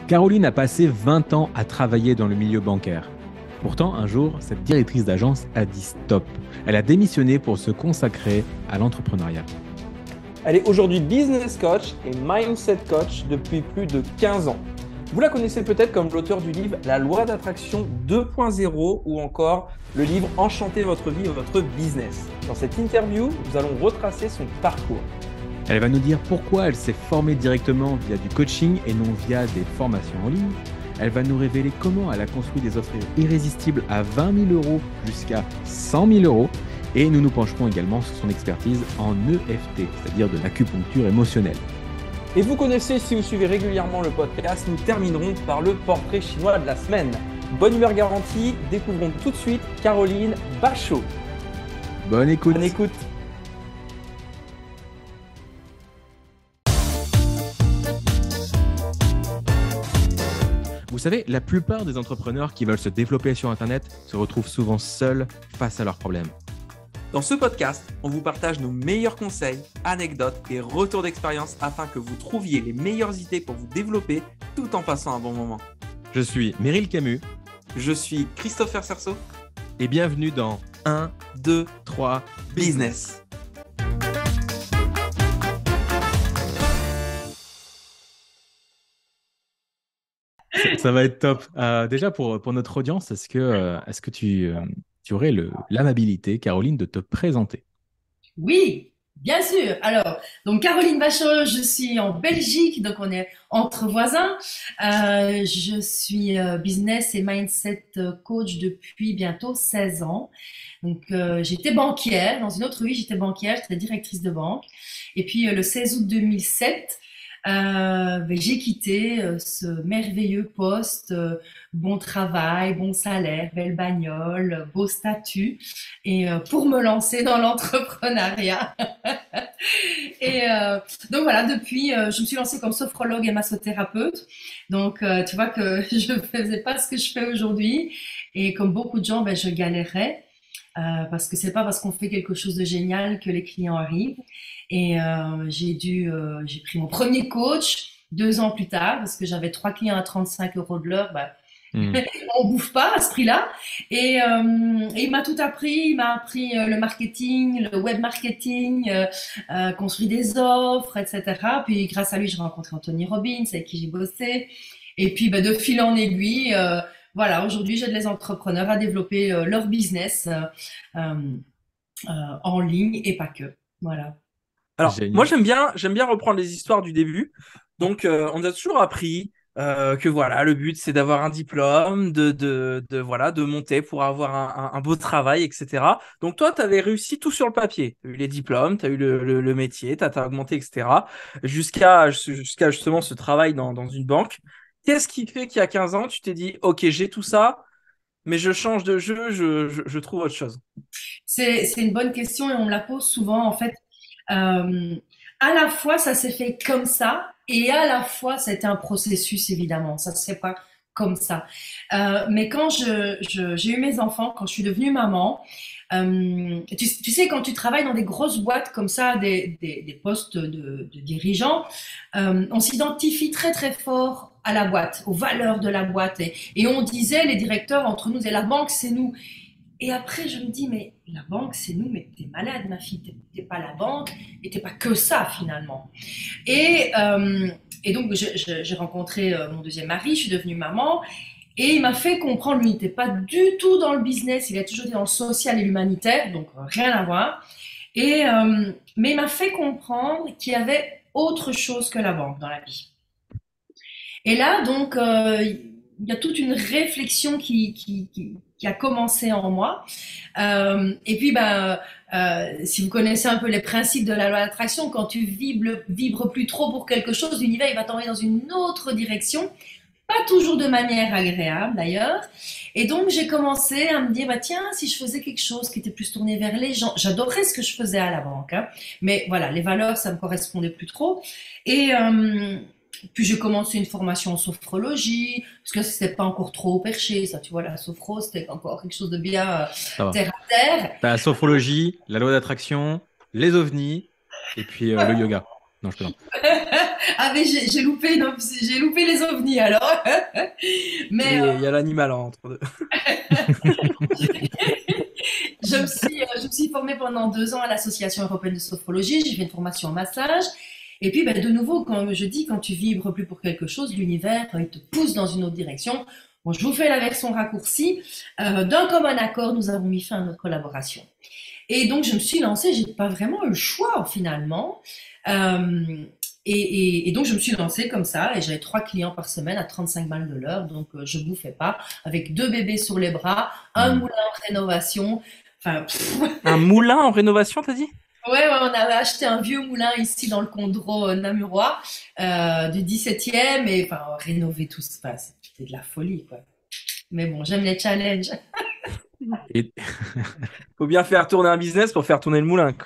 Caroline a passé 20 ans à travailler dans le milieu bancaire. Pourtant, un jour, cette directrice d'agence a dit stop. Elle a démissionné pour se consacrer à l'entrepreneuriat. Elle est aujourd'hui business coach et mindset coach depuis plus de 15 ans. Vous la connaissez peut-être comme l'auteur du livre La loi d'attraction 2.0 ou encore le livre Enchantez votre vie et votre business. Dans cette interview, nous allons retracer son parcours. Elle va nous dire pourquoi elle s'est formée directement via du coaching et non via des formations en ligne. Elle va nous révéler comment elle a construit des offres irrésistibles à 20 000 euros jusqu'à 100 000 euros. Et nous nous pencherons également sur son expertise en EFT, c'est-à-dire de l'acupuncture émotionnelle. Et vous connaissez, si vous suivez régulièrement le podcast, nous terminerons par le portrait chinois de la semaine. Bonne humeur garantie, découvrons tout de suite Caroline Bachot. Bonne écoute. Bonne écoute. Vous savez, la plupart des entrepreneurs qui veulent se développer sur Internet se retrouvent souvent seuls face à leurs problèmes. Dans ce podcast, on vous partage nos meilleurs conseils, anecdotes et retours d'expérience afin que vous trouviez les meilleures idées pour vous développer tout en passant un bon moment. Je suis Meryl Camus. Je suis Christopher Cerceau. Et bienvenue dans 1, 2, 3 Business. Ça va être top. Déjà, pour notre audience, est-ce que tu aurais l'amabilité, Caroline, de te présenter? Oui, bien sûr. Alors, donc Caroline Bachot, je suis en Belgique, donc on est entre voisins. Je suis business et mindset coach depuis bientôt 16 ans. Donc, j'étais banquière, dans une autre vie, j'étais banquière, j'étais directrice de banque. Et puis, le 16 août 2007, j'ai quitté ce merveilleux poste, bon travail, bon salaire, belle bagnole, beau statut, et pour me lancer dans l'entrepreneuriat. Et donc voilà, depuis, je me suis lancée comme sophrologue et massothérapeute. Donc, tu vois que je ne faisais pas ce que je fais aujourd'hui. Et comme beaucoup de gens, je galérais. Parce que c'est pas parce qu'on fait quelque chose de génial que les clients arrivent. Et j'ai pris mon premier coach 2 ans plus tard parce que j'avais 3 clients à 35 euros de l'heure. On bouffe pas à ce prix-là. Et il m'a tout appris. Il m'a appris le marketing, le web marketing, construire des offres, etc. Puis grâce à lui, j'ai rencontré Anthony Robbins avec qui j'ai bossé. Et puis de fil en aiguille. Voilà, aujourd'hui, j'aide les entrepreneurs à développer leur business en ligne et pas que. Voilà. Alors, Génial. moi, j'aime bien reprendre les histoires du début. Donc, on nous a toujours appris que voilà, le but, c'est d'avoir un diplôme, de monter pour avoir un beau travail, etc. Donc, toi, tu avais réussi tout sur le papier. Tu as eu les diplômes, tu as eu le métier, tu as augmenté, etc. Jusqu'à justement ce travail dans une banque. Qu'est-ce qui fait qu'il y a 15 ans, tu t'es dit, OK, j'ai tout ça, mais je change de jeu, je trouve autre chose. C'est une bonne question et on me la pose souvent. En fait, à la fois, ça s'est fait comme ça et à la fois, c'était un processus, évidemment. Ça se fait pas comme ça. Mais quand j'ai eu mes enfants, quand je suis devenue maman, tu sais, quand tu travailles dans des grosses boîtes comme ça, des postes de dirigeants, on s'identifie très très fort à la boîte, aux valeurs de la boîte. Et on disait, les directeurs entre nous, et la banque, c'est nous. Et après, je me dis, mais la banque, c'est nous, mais t'es malade, ma fille, t'es pas la banque, et t'es pas que ça, finalement. Et donc, j'ai rencontré mon deuxième mari, je suis devenue maman, et il m'a fait comprendre, lui, il n'était pas du tout dans le business, il a toujours été dans le social et l'humanitaire, donc rien à voir. Mais il m'a fait comprendre qu'il y avait autre chose que la banque dans la vie. Et là, donc, il y a toute une réflexion qui a commencé en moi. Et puis, si vous connaissez un peu les principes de la loi d'attraction, quand tu vibres plus trop pour quelque chose, l'univers il va t'envoyer dans une autre direction, pas toujours de manière agréable d'ailleurs. Et donc, j'ai commencé à me dire, tiens, si je faisais quelque chose qui était plus tourné vers les gens, j'adorais ce que je faisais à la banque, hein, mais voilà, les valeurs, ça me correspondait plus trop. Et puis j'ai commencé une formation en sophrologie, parce que c'était pas encore trop perché, ça, tu vois, la sophro, c'était encore quelque chose de bien Ça va. terre à terre. T'as la sophrologie, la loi d'attraction, les ovnis et puis le yoga. Non, je plaisante. Ah, mais j'ai loupé les ovnis alors. Mais Il y a l'animal entre deux. je me suis formée pendant 2 ans à l'Association européenne de sophrologie. J'ai fait une formation en massage. Et puis, ben, de nouveau, comme je dis, quand tu vibres plus pour quelque chose, l'univers, il te pousse dans une autre direction. Bon, je vous fais la version raccourcie. D'un commun accord, nous avons mis fin à notre collaboration. Et donc, je me suis lancée. J'ai pas vraiment eu le choix finalement. Euh, et donc, je me suis lancée comme ça. Et j'avais 3 clients par semaine à 35 balles de l'heure. Donc, je bouffais pas. Avec 2 bébés sur les bras, un Hmm. moulin en rénovation. Enfin, Un moulin en rénovation, t'as dit? ouais, ouais, on avait acheté un vieux moulin ici dans le Condro namurois du 17e et enfin rénover tout ça, enfin, c'était de la folie quoi. Mais bon, j'aime les challenges. Et, Faut bien faire tourner un business pour faire tourner le moulin, quoi.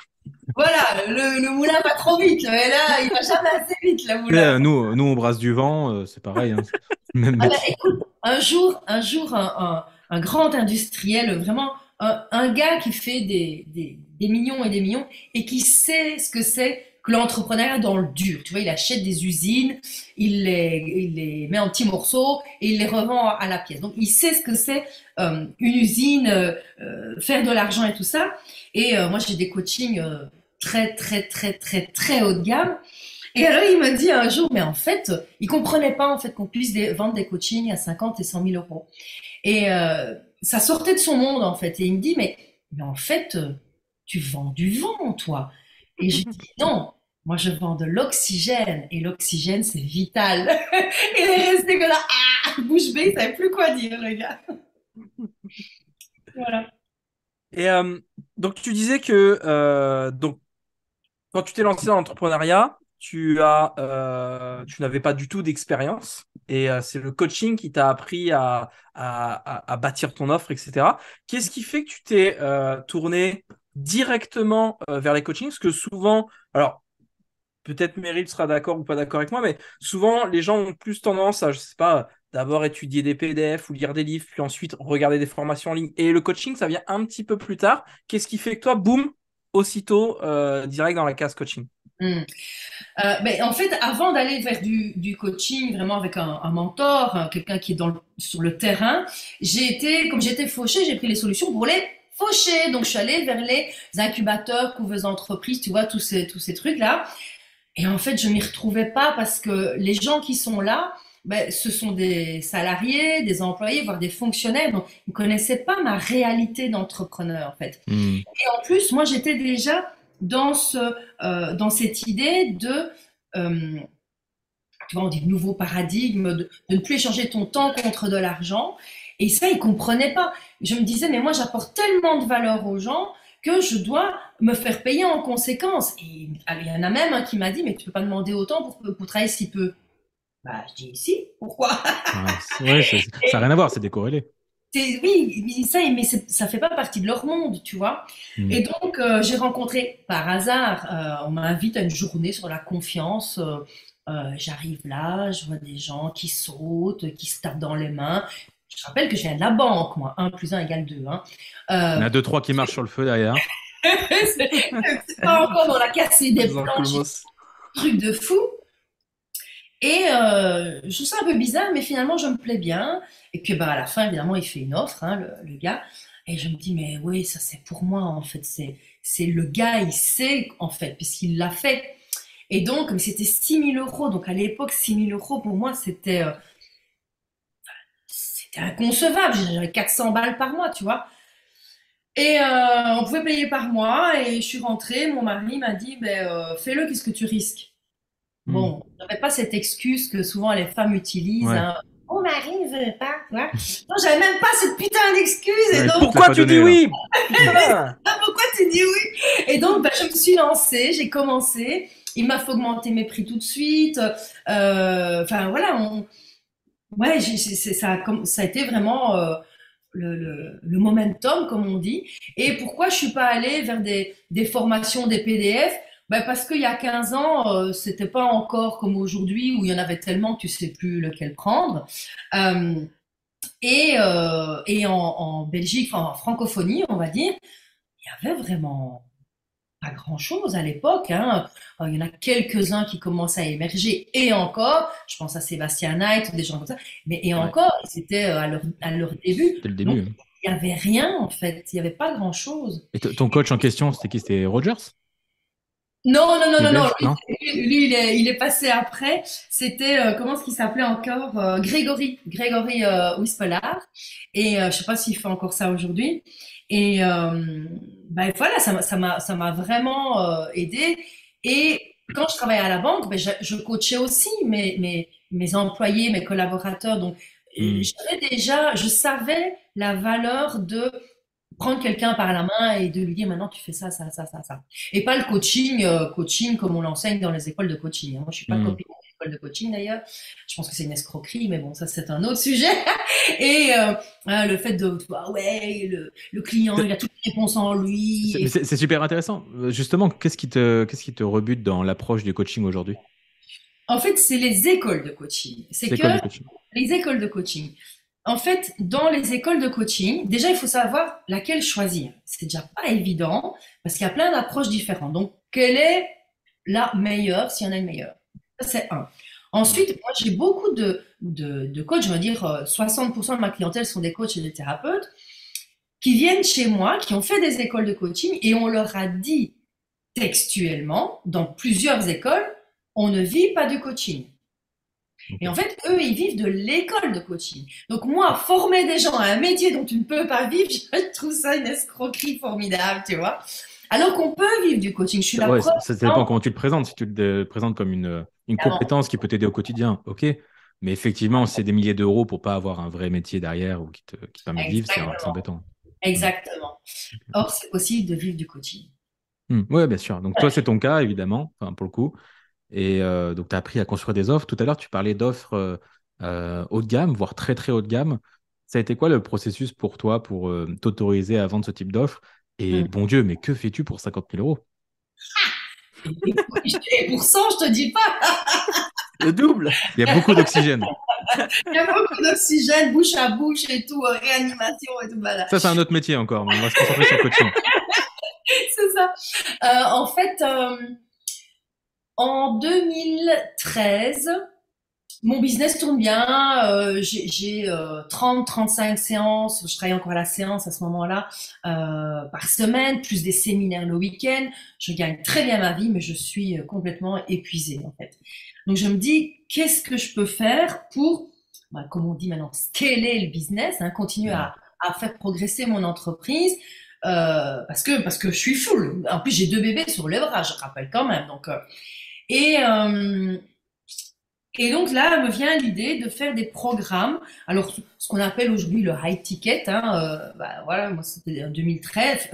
Voilà, le moulin va trop vite, mais là, il va jamais assez vite le moulin. nous, on brasse du vent, c'est pareil, hein, c'est le même Ah ben, métier. écoute, un grand industriel, vraiment un gars qui fait des millions et des millions et qui sait ce que c'est que l'entrepreneuriat dans le dur. Tu vois, il achète des usines, il les met en petits morceaux et il les revend à la pièce. Donc, il sait ce que c'est une usine, faire de l'argent et tout ça. Et moi, j'ai des coachings très, très, très, très, très haut de gamme. Et alors, il m'a dit un jour, mais en fait, il comprenait pas en fait qu'on puisse vendre des coachings à 50 et 100 000 euros. Et ça sortait de son monde en fait. Et il me dit, mais en fait, tu vends du vent, toi. Et j'ai dit, non, moi je vends de l'oxygène. Et l'oxygène, c'est vital. Et il est resté que là, ah, bouche bée, il savait plus quoi dire, le gars. Voilà. Et donc, tu disais que donc, quand tu t'es lancé dans l'entrepreneuriat, tu n'avais pas du tout d'expérience. Et c'est le coaching qui t'a appris à bâtir ton offre, etc. Qu'est-ce qui fait que tu t'es tourné directement vers les coachings? Parce que souvent, alors peut-être Meryl sera d'accord ou pas d'accord avec moi, mais souvent les gens ont plus tendance à, je sais pas, d'abord étudier des PDF ou lire des livres, puis ensuite regarder des formations en ligne. Et le coaching, ça vient un petit peu plus tard. Qu'est-ce qui fait que toi, boum, aussitôt, direct dans la case coaching? Hmm. Mais en fait, avant d'aller vers du coaching, vraiment avec un mentor, quelqu'un qui est sur le terrain, comme j'étais fauchée, j'ai pris les solutions pour les faucher. Donc, je suis allée vers les incubateurs, couveuses d'entreprises, tu vois, tous ces trucs-là. Et en fait, je m'y retrouvais pas parce que les gens qui sont là, ben, ce sont des salariés, des employés, voire des fonctionnaires. Donc, ils ne connaissaient pas ma réalité d'entrepreneur, en fait. Hmm. Et en plus, moi, j'étais déjà dans cette idée euh, tu vois, on dit nouveau paradigme, de ne plus échanger ton temps contre de l'argent. Et ça, ils comprenaient pas. Je me disais, mais moi, j'apporte tellement de valeur aux gens que je dois me faire payer en conséquence. Et il y en a même un qui m'a dit, mais tu peux pas demander autant pour travailler si peu. Bah, je dis, si, pourquoi? Ouais, ouais, ça n'a rien à voir, c'est décorrélé. Oui, ça fait pas partie de leur monde, tu vois. Hmm. Et donc, j'ai rencontré par hasard, on m'invite à une journée sur la confiance. J'arrive là, je vois des gens qui sautent, qui se tapent dans les mains. Je rappelle que je viens de la banque, moi. 1 + 1 = 2. Hein. Il y en Euh, a deux, trois qui marchent sur le feu derrière. c'est pas encore dans la casser des Les planches, Ancolmos. truc de fou. Et je trouve ça un peu bizarre, mais finalement, je me plais bien. Et puis, bah, à la fin, évidemment, il fait une offre, hein, le gars. Et je me dis, mais oui, ça, c'est pour moi, en fait. C'est le gars, il sait, en fait, puisqu'il l'a fait. Et donc, mais c'était 6 000 euros. Donc, à l'époque, 6 000 euros, pour moi, c'était inconcevable. J'avais 400 balles par mois, tu vois. Et on pouvait payer par mois. Et je suis rentrée. Mon mari m'a dit, ben, fais-le, qu'est-ce que tu risques? Hmm. Bon, j'avais pas cette excuse que souvent les femmes utilisent, Ouais. hein. Mon mari ne veut pas, tu vois. Non, j'avais même pas cette putain d'excuse. Et Ouais, il te donc, l'a Pourquoi pas tu dis donné, là. oui? Putain. ah, pourquoi tu dis oui? Et donc, bah, je me suis lancée, j'ai commencé. Il m'a fait augmenter mes prix tout de suite. Enfin, voilà, ouais, ça a été vraiment le momentum, comme on dit. Et pourquoi je suis pas allée vers des formations, des PDF? Ben parce qu'il y a 15 ans, c'était pas encore comme aujourd'hui où il y en avait tellement que tu sais plus lequel prendre. Euh, et en Belgique, enfin, en francophonie, on va dire, il y avait vraiment pas grand-chose à l'époque, hein. Il y en a quelques-uns qui commencent à émerger, et encore, je pense à Sébastien Knight, des gens comme ça, mais et Ouais, encore, c'était à leur début. c'était le Donc, début. il n'y avait rien, en fait. Il n'y avait pas grand-chose. Et ton coach en question, c'était qui? C'était Rogers? Non, non, non, Le non, non. Belge? Non? Lui, il est passé après. C'était, comment est-ce qu'il s'appelait encore? Grégory Wispelard. Et je sais pas s'il fait encore ça aujourd'hui. Et ben voilà, ça m'a vraiment aidé. Et quand je travaillais à la banque, ben, je coachais aussi mes employés, mes collaborateurs. Donc, Hmm. je savais la valeur de prendre quelqu'un par la main et de lui dire maintenant tu fais ça, ça, ça, ça, ça. Et pas le coaching comme on l'enseigne dans les écoles de coaching, hein. Moi, je suis pas Hmm. copine des écoles de coaching d'ailleurs. Je pense que c'est une escroquerie, mais bon, ça c'est un autre sujet. Et hein, le fait de, ah ouais, le client, il a toutes les réponses en lui. C'est super intéressant. Justement, qu'est-ce qui te rebute dans l'approche du coaching aujourd'hui? En fait, c'est les écoles de coaching. C'est que L'école du coaching. les écoles de coaching. En fait, dans les écoles de coaching, déjà, il faut savoir laquelle choisir. C'est déjà pas évident parce qu'il y a plein d'approches différentes. Donc, quelle est la meilleure, s'il y en a une meilleure? Ça, c'est un. Ensuite, moi, j'ai beaucoup de coachs, je veux dire, 60% de ma clientèle sont des coachs et des thérapeutes qui viennent chez moi, qui ont fait des écoles de coaching et on leur a dit textuellement, dans plusieurs écoles, on ne vit pas du coaching. Et en Ok. fait, eux, ils vivent de l'école de coaching. Donc moi, former des gens à un métier dont tu ne peux pas vivre, je trouve ça une escroquerie formidable, tu vois. Alors qu'on peut vivre du coaching. Je suis la Ouais, preuve. ça dépend comment tu le présentes. Si tu le présentes comme une Évidemment. compétence qui peut t'aider au quotidien, ok. Mais effectivement, si c'est des milliers d'euros pour pas avoir un vrai métier derrière ou qui te permet de vivre, c'est Exactement. embêtant. Hmm. Exactement. Or, c'est possible de vivre du coaching. Hmm. Ouais, bien sûr. Donc toi, c'est ton cas, évidemment, enfin, pour le coup. Et donc, tu as appris à construire des offres. Tout à l'heure, tu parlais d'offres haut de gamme, voire très, très haut de gamme. Ça a été quoi le processus pour toi pour t'autoriser à vendre ce type d'offre? Et Mm. bon Dieu, mais que fais-tu pour 50 000 euros? Et pour ça, je te dis pas, Le double. Il y a beaucoup d'oxygène. il y a beaucoup d'oxygène, bouche à bouche et tout, réanimation et tout, voilà. Ça, c'est un autre métier encore, mais on va se concentrer sur le coaching. C'est ça. En fait, en 2013, mon business tourne bien. J'ai 30-35 séances. Je travaille encore à la séance à ce moment-là par semaine, plus des séminaires le week-end. Je gagne très bien ma vie, mais je suis complètement épuisée en fait. Donc je me dis, qu'est-ce que je peux faire pour, bah, comme on dit maintenant, scaler le business, hein, continuer Mm. à faire progresser mon entreprise. Parce que je suis full. En plus, j'ai 2 bébés sur les bras, je rappelle quand même. Donc, et, euh, et donc là, me vient l'idée de faire des programmes. Alors, ce qu'on appelle aujourd'hui le high ticket, hein, bah, voilà, moi c'était en 2013,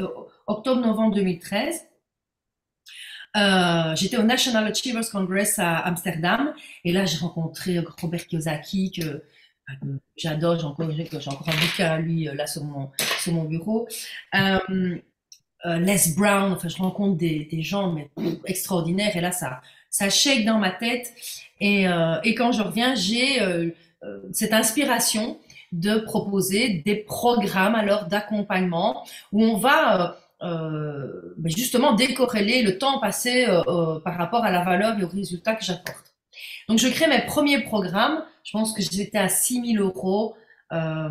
octobre-novembre 2013. J'étais au National Achievers Congress à Amsterdam et là j'ai rencontré Robert Kiyosaki que j'adore, j'ai encore un bouquin à lui là sur mon bureau. Les Brown, enfin je rencontre des gens mais extraordinaires et là ça shake dans ma tête et quand je reviens j'ai cette inspiration de proposer des programmes alors d'accompagnement où on va justement décorréler le temps passé par rapport à la valeur et au résultat que j'apporte. Donc je crée mes premiers programmes, je pense que j'étais à 6 000 € euh,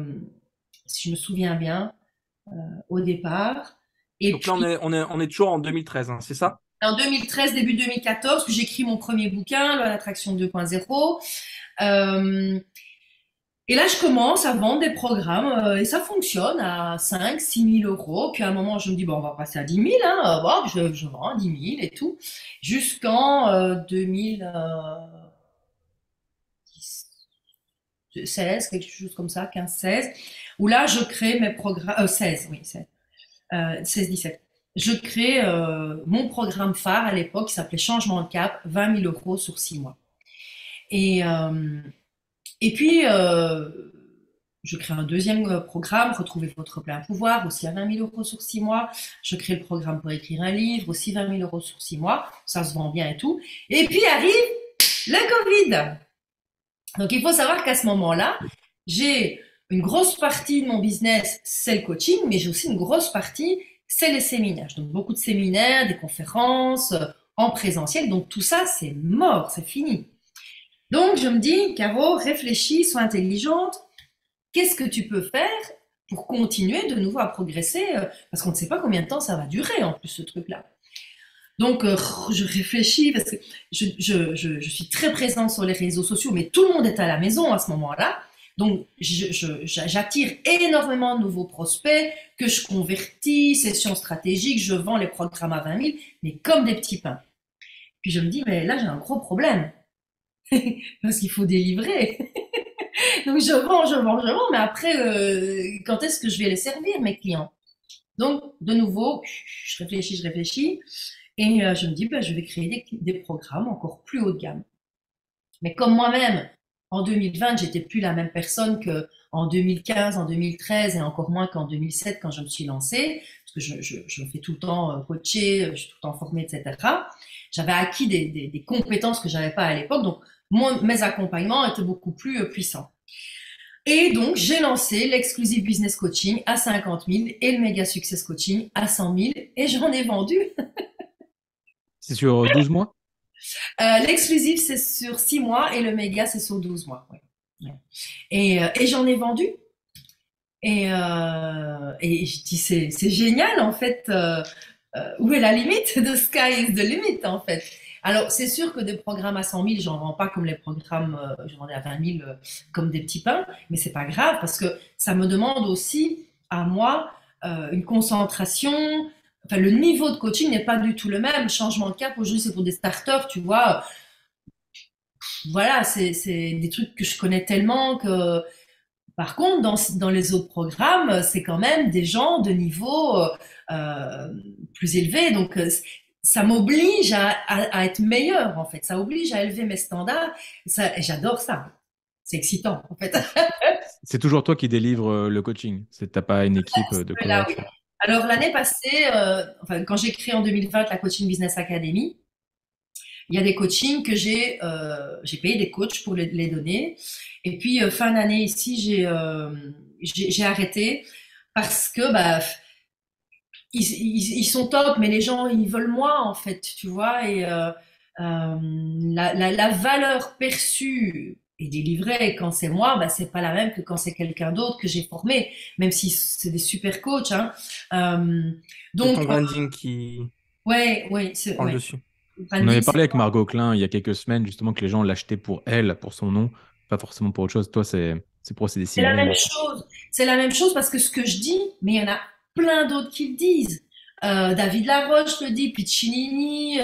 si je me souviens bien au départ. Et Donc là, puis on est toujours en 2013, hein, c'est ça? en 2013, début 2014, que j'écris mon premier bouquin, l'attraction 2.0. Euh, et là, je commence à vendre des programmes et ça fonctionne à 5 000 à 6 000 €. Puis à un moment, je me dis, bon, on va passer à 10 000. Hein, bon, je vends à 10 000 et tout. Jusqu'en 2016, quelque chose comme ça, 15-16, où là, je crée mes programmes, 16, oui, 16, 16-17. Je crée mon programme phare à l'époque qui s'appelait Changement de cap, 20 000 € sur 6 mois. Et, euh, et puis, je crée un deuxième programme, Retrouver votre plein pouvoir, aussi à 20 000 € sur 6 mois. Je crée le programme pour écrire un livre, aussi 20 000 € sur 6 mois. Ça se vend bien et tout. Et puis arrive le Covid. Donc, il faut savoir qu'à ce moment-là, j'ai une grosse partie de mon business, c'est le coaching, mais j'ai aussi une grosse partie c'est les séminaires. Je donne beaucoup de séminaires, des conférences en présentiel. Donc tout ça, c'est mort, c'est fini. Donc je me dis, Caro, réfléchis, sois intelligente. Qu'est-ce que tu peux faire pour continuer de nouveau à progresser parce qu'on ne sait pas combien de temps ça va durer en plus ce truc-là. Donc je réfléchis parce que je suis très présente sur les réseaux sociaux, mais tout le monde est à la maison à ce moment-là. Donc j'attire énormément de nouveaux prospects que je convertis, sessions stratégiques, je vends les programmes à 20 000, mais comme des petits pains. Puis je me dis, mais là j'ai un gros problème parce qu'il faut délivrer. Donc je vends, mais après, quand est-ce que je vais les servir, mes clients? Donc, de nouveau, je réfléchis, et je me dis, ben, je vais créer des programmes encore plus haut de gamme. Mais comme moi-même, en 2020, j'étais plus la même personne qu'en 2015, en 2013, et encore moins qu'en 2007 quand je me suis lancée, parce que je me fais tout le temps coacher, je suis tout le temps formée, etc. J'avais acquis des compétences que j'avais pas à l'époque, donc mes accompagnements étaient beaucoup plus puissants. Et donc, j'ai lancé l'exclusive business coaching à 50 000 et le méga success coaching à 100 000 et j'en ai vendu. C'est sur 12 mois? L'exclusive, c'est sur 6 mois et le méga, c'est sur 12 mois. Ouais. Ouais. Et j'en ai vendu. Et je dis, c'est génial, en fait. Où est la limite? The sky is the limit, en fait. Alors, c'est sûr que des programmes à 100 000, j'en vends pas comme les programmes, je vendais à 20 000 comme des petits pains, mais c'est pas grave parce que ça me demande aussi à moi une concentration. Enfin, le niveau de coaching n'est pas du tout le même. Changement de cap, aujourd'hui, c'est pour des starters, tu vois. Voilà, c'est des trucs que je connais tellement que. Par contre, dans les autres programmes, c'est quand même des gens de niveau plus élevé. Donc, ça m'oblige à être meilleur, en fait. Ça oblige à élever mes standards. Et j'adore ça. C'est excitant, en fait. C'est toujours toi qui délivre le coaching. T'as pas une équipe de Là, coach. oui. Alors, l'année passée, enfin, quand j'ai créé en 2020 la Coaching Business Academy, il y a des coachings que j'ai payé des coachs pour les donner. Et puis, fin d'année ici, j'ai arrêté parce que bah, ils sont top, mais les gens, ils veulent moi, en fait, tu vois. Et la valeur perçue et délivrée quand c'est moi, bah, c'est pas la même que quand c'est quelqu'un d'autre que j'ai formé, même si c'est des super coachs. Hein. Donc, ton branding qui ouais, prend le ouais. dessus. On avait parlé avec Margot Klein il y a quelques semaines, justement, que les gens l'achetaient pour elle, pour son nom, pas forcément pour autre chose. Toi, c'est pour des C'est la synonymes. même chose. C'est la même chose parce que ce que je dis, mais il y en a plein d'autres qui le disent. David Laroche le dit, Piccinini,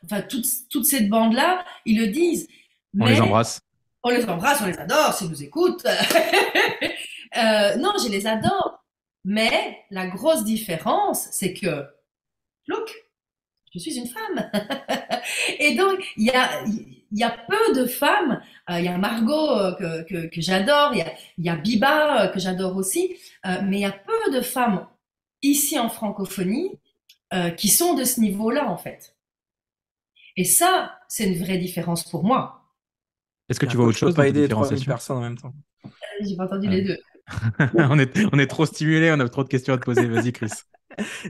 enfin toute cette bande-là, ils le disent. On les embrasse. On les embrasse, on les adore, s'ils nous écoutent. Non, je les adore. Mais la grosse différence, c'est que, look, je suis une femme. Et donc, il y a peu de femmes. Il y a Margot que j'adore, il y a Biba que j'adore aussi, mais il y a peu de femmes ici en francophonie qui sont de ce niveau-là, en fait. Et ça, c'est une vraie différence pour moi. Est-ce que tu vois autre chose pas dans ta aider 3000 différenciation? personnes en même temps. J'ai pas entendu les deux. on est trop stimulés, on a trop de questions à te poser. Vas-y, Chris.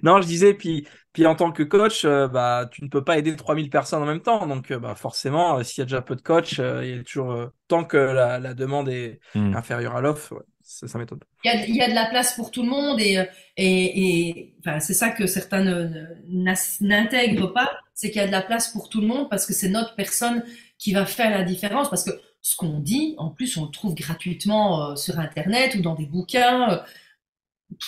Non, je disais, puis en tant que coach, bah, tu ne peux pas aider 3000 personnes en même temps. Donc, bah, forcément, s'il y a déjà peu de coachs, il y a toujours, tant que la demande est inférieure à l'offre, ouais, ça m'étonne. Il y a de la place pour tout le monde et enfin, c'est ça que certains n'intègrent pas, c'est qu'il y a de la place pour tout le monde parce que c'est notre personne qui va faire la différence. Parce que ce qu'on dit, en plus, on le trouve gratuitement sur Internet ou dans des bouquins.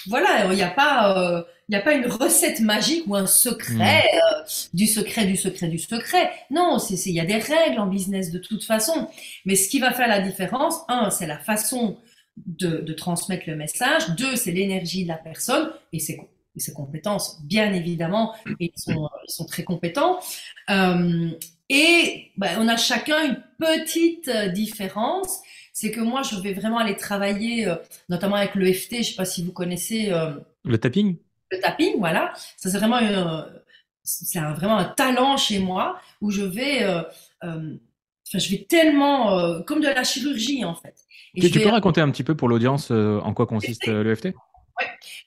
Voilà, il n'y a pas une recette magique ou un secret du secret du secret du secret. Non, il y a des règles en business de toute façon. Mais ce qui va faire la différence, un, c'est la façon de transmettre le message. Deux, c'est l'énergie de la personne et ses compétences, bien évidemment. Et ils sont très compétents. Et on a chacun une petite différence. C'est que moi, je vais vraiment aller travailler, notamment avec l'EFT. Je ne sais pas si vous connaissez. Le tapping? Le tapping, voilà. Ça, c'est vraiment vraiment un talent chez moi où je vais comme de la chirurgie, en fait. Tu peux raconter un petit peu pour l'audience en quoi consiste l'EFT?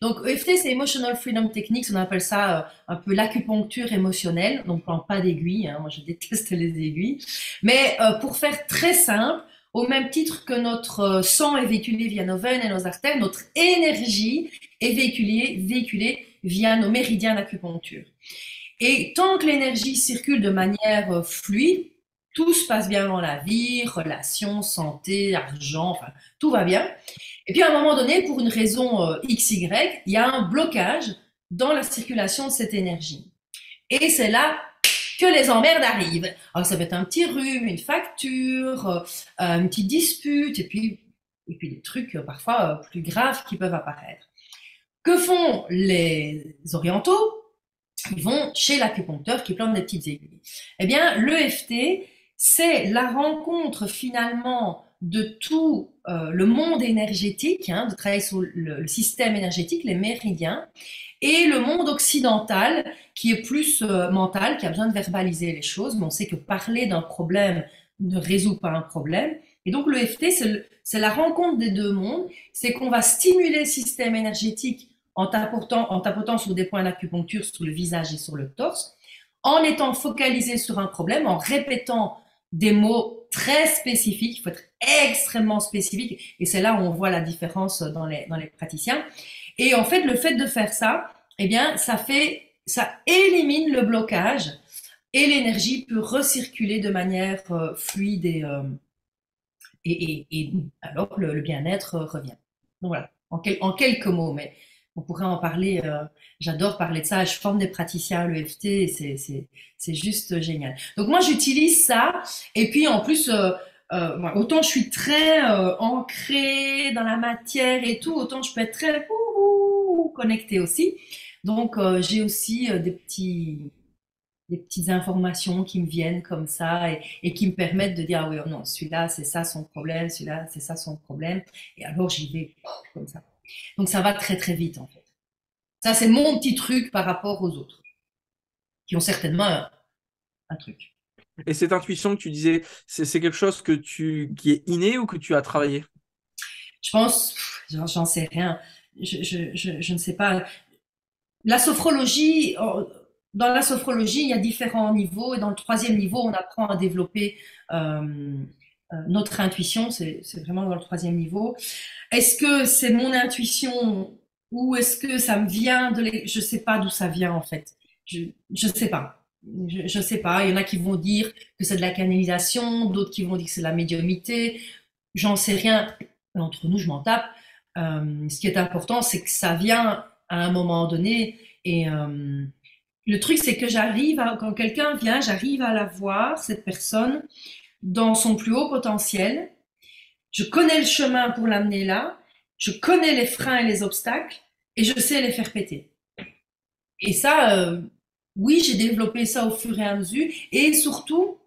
Donc, EFT, c'est Emotional Freedom Techniques. On appelle ça un peu l'acupuncture émotionnelle. Donc, pas d'aiguilles. Hein. Moi, je déteste les aiguilles. Mais pour faire très simple, au même titre que notre sang est véhiculé via nos veines et nos artères, notre énergie est véhiculée via nos méridiens d'acupuncture. Et tant que l'énergie circule de manière fluide, tout se passe bien dans la vie, relations, santé, argent, enfin, tout va bien. Et puis à un moment donné, pour une raison XY, il y a un blocage dans la circulation de cette énergie. Et c'est là que les emmerdes arrivent. Alors ça peut être un petit rhume, une facture, une petite dispute, et puis des trucs parfois plus graves qui peuvent apparaître. Que font les orientaux? Ils vont chez l'acupuncteur qui plante des petites aiguilles. Eh bien, l'EFT, c'est la rencontre finalement de tout le monde énergétique, hein, de travailler sur le système énergétique, les méridiens, et le monde occidental qui est plus mental, qui a besoin de verbaliser les choses, mais on sait que parler d'un problème ne résout pas un problème. Et donc l'EFT, c'est la rencontre des deux mondes, c'est qu'on va stimuler le système énergétique en tapotant sur des points d'acupuncture sur le visage et sur le torse, en étant focalisé sur un problème, en répétant des mots très spécifiques. Il faut être extrêmement spécifique, et c'est là où on voit la différence dans les praticiens. Et en fait, le fait de faire ça, eh bien, ça élimine le blocage, et l'énergie peut recirculer de manière fluide, et alors le bien-être revient. Donc voilà, en quelques mots, mais on pourrait en parler. J'adore parler de ça. Je forme des praticiens à l'EFT, et c'est juste génial. Donc moi, j'utilise ça. Et puis en plus, autant je suis très ancrée dans la matière et tout, autant je peux être très connectée aussi. Donc j'ai aussi des petites informations qui me viennent comme ça, et qui me permettent de dire ah oui, non, celui-là c'est ça son problème, celui-là c'est ça son problème, et alors j'y vais comme ça. Donc ça va très très vite en fait. Ça c'est mon petit truc par rapport aux autres qui ont certainement un truc. Et cette intuition que tu disais, c'est quelque chose qui est inné ou que tu as travaillé? Je pense, j'en sais rien. Je ne sais pas. La sophrologie, dans la sophrologie, il y a différents niveaux, et dans le 3e niveau, on apprend à développer notre intuition. C'est vraiment dans le 3e niveau. Est-ce que c'est mon intuition, ou est-ce que ça me vient je sais pas d'où ça vient en fait. Je sais pas. Je sais pas. Il y en a qui vont dire que c'est de la canalisation, d'autres qui vont dire que c'est de la médiumnité. J'en sais rien. Entre nous, je m'en tape. Ce qui est important, c'est que ça vient à un moment donné. Et le truc, c'est que quand quelqu'un vient, j'arrive à la voir, cette personne, dans son plus haut potentiel. Je connais le chemin pour l'amener là. Je connais les freins et les obstacles, et je sais les faire péter. Et ça, oui, j'ai développé ça au fur et à mesure. Et surtout,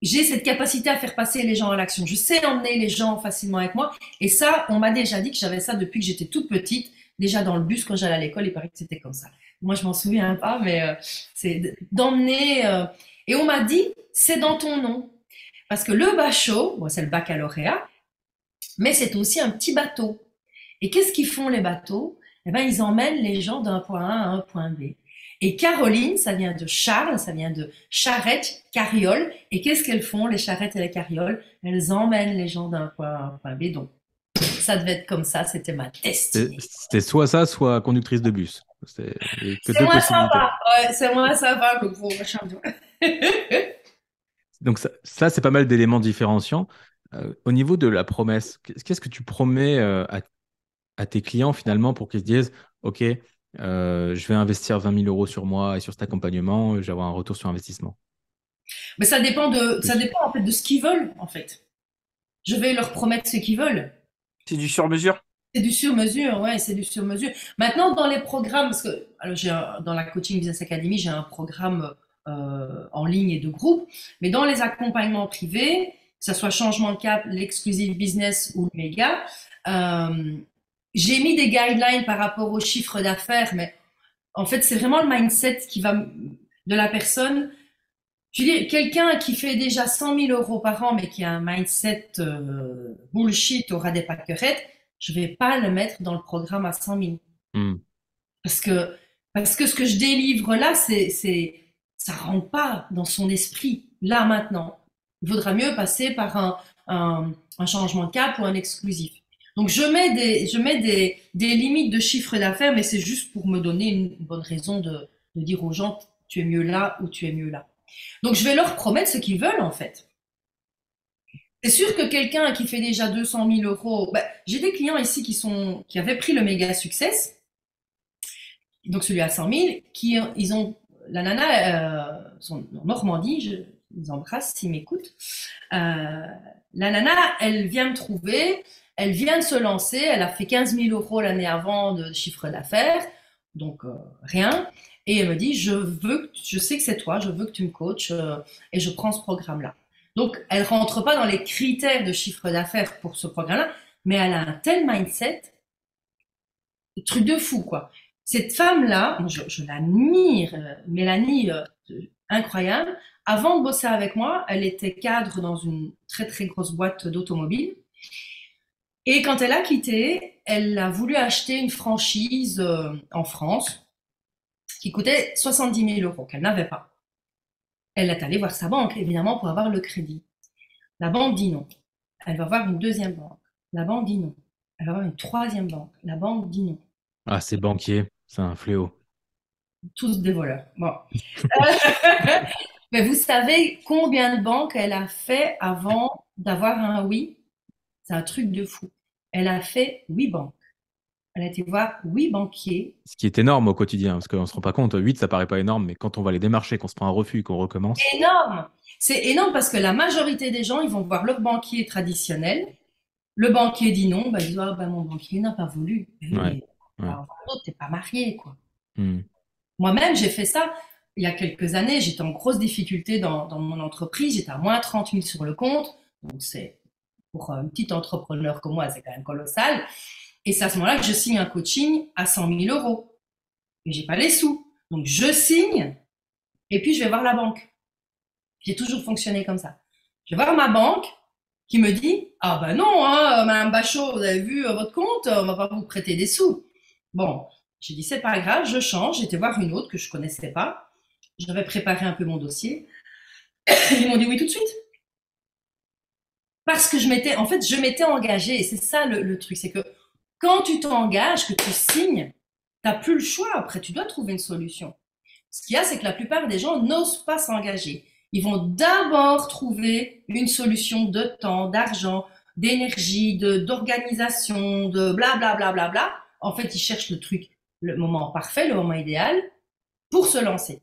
j'ai cette capacité à faire passer les gens à l'action. Je sais emmener les gens facilement avec moi. Et ça, on m'a déjà dit que j'avais ça depuis que j'étais toute petite. Déjà dans le bus, quand j'allais à l'école, il paraît que c'était comme ça. Moi, je m'en souviens pas, mais c'est d'emmener. Et on m'a dit, c'est dans ton nom. Parce que le bachot, bon, c'est le baccalauréat, mais c'est aussi un petit bateau. Et qu'est-ce qu'ils font les bateaux? Eh ben, ils emmènent les gens d'un point A à un point B. Et Caroline, ça vient de Charles, ça vient de charrette, carriole. Et qu'est-ce qu'elles font, les charrettes et les carrioles? Elles emmènent les gens d'un point A à un point B. Donc, ça devait être comme ça, c'était ma destinée. C'était soit ça, soit conductrice de bus. C'est moins sympa. Ouais, c'est moins sympa que pour champion. Donc ça c'est pas mal d'éléments différenciants. Au niveau de la promesse, qu'est-ce que tu promets à tes clients finalement pour qu'ils se disent, OK, je vais investir 20 000 euros sur moi et sur cet accompagnement, je vais avoir un retour sur investissement? Mais ça dépend en fait de ce qu'ils veulent en fait. Je vais leur promettre ce qu'ils veulent. C'est du sur-mesure? C'est du sur-mesure, ouais, c'est du sur-mesure. Maintenant, dans les programmes, parce que alors dans la Coaching Business Academy, j'ai un programme en ligne et de groupe, mais dans les accompagnements privés, que ce soit changement de cap, l'exclusive business ou le méga, j'ai mis des guidelines par rapport au chiffre d'affaires, mais en fait, c'est vraiment le mindset de la personne. Je veux dire, quelqu'un qui fait déjà 100 000 euros par an, mais qui a un mindset bullshit, aura des pâquerettes. je vais pas le mettre dans le programme à 100 000. Hmm. Parce que, parce que ce que je délivre là, ça rentre pas dans son esprit, là, maintenant. Il vaudra mieux passer par un changement de cap ou un exclusif. Donc, je mets des limites de chiffre d'affaires, mais c'est juste pour me donner une bonne raison de dire aux gens, tu es mieux là ou tu es mieux là. Donc, je vais leur promettre ce qu'ils veulent, en fait. C'est sûr que quelqu'un qui fait déjà 200 000 euros, ben, j'ai des clients ici qui avaient pris le méga success, donc celui à 100 000, ils ont, la nana, sont en Normandie, je les embrasse s'ils m'écoutent. La nana, elle vient me trouver, elle vient de se lancer, elle a fait 15 000 euros l'année avant de chiffre d'affaires, donc rien. Et elle me dit, je sais que c'est toi, je veux que tu me coaches et je prends ce programme-là. Donc, elle rentre pas dans les critères de chiffre d'affaires pour ce programme-là, mais elle a un tel mindset, truc de fou, quoi. Cette femme-là, je l'admire, Mélanie, incroyable. Avant de bosser avec moi, elle était cadre dans une très très grosse boîte d'automobile. Et quand elle a quitté, elle a voulu acheter une franchise en France qui coûtait 70 000 euros, qu'elle n'avait pas. Elle est allée voir sa banque, évidemment, pour avoir le crédit. La banque dit non. Elle va voir une deuxième banque. La banque dit non. Elle va voir une troisième banque. La banque dit non. Ah, ces banquiers, c'est un fléau. Tous des voleurs. Bon. Mais vous savez combien de banques elle a fait avant d'avoir un oui? C'est un truc de fou. Elle a fait 8 banques. Elle a été voir 8 banquiers. Ce qui est énorme au quotidien, parce qu'on ne se rend pas compte. 8, ça paraît pas énorme, mais quand on va les démarcher, qu'on se prend un refus, qu'on recommence. Énorme! C'est énorme parce que la majorité des gens, ils vont voir leur banquier traditionnel. Le banquier dit non, bah, ils disent, ah, bah, mon banquier n'a pas voulu. Ouais. T'es pas marié, quoi. Hmm. Moi-même, j'ai fait ça. Il y a quelques années, j'étais en grosse difficulté dans mon entreprise. J'étais à moins 30 000 sur le compte. Donc, c'est, pour un petit entrepreneur comme moi, c'est quand même colossal. Et c'est à ce moment-là que je signe un coaching à 100 000 euros. Et j'ai pas les sous. Donc, je signe et puis je vais voir la banque. J'ai toujours fonctionné comme ça. Je vais voir ma banque qui me dit, ah ben non, hein, Madame Bachot, vous avez vu votre compte, on va pas vous prêter des sous. Bon, j'ai dit, c'est pas grave, je change. J'étais voir une autre que je connaissais pas. J'avais préparé un peu mon dossier. Ils m'ont dit oui tout de suite. Parce que je m'étais engagée. Et c'est ça le truc, c'est que quand tu t'engages, que tu signes, t'as plus le choix. Après, tu dois trouver une solution. Ce qu'il y a, c'est que la plupart des gens n'osent pas s'engager. Ils vont d'abord trouver une solution de temps, d'argent, d'énergie, d'organisation, de bla bla bla bla bla. En fait, ils cherchent le truc, le moment parfait, le moment idéal pour se lancer.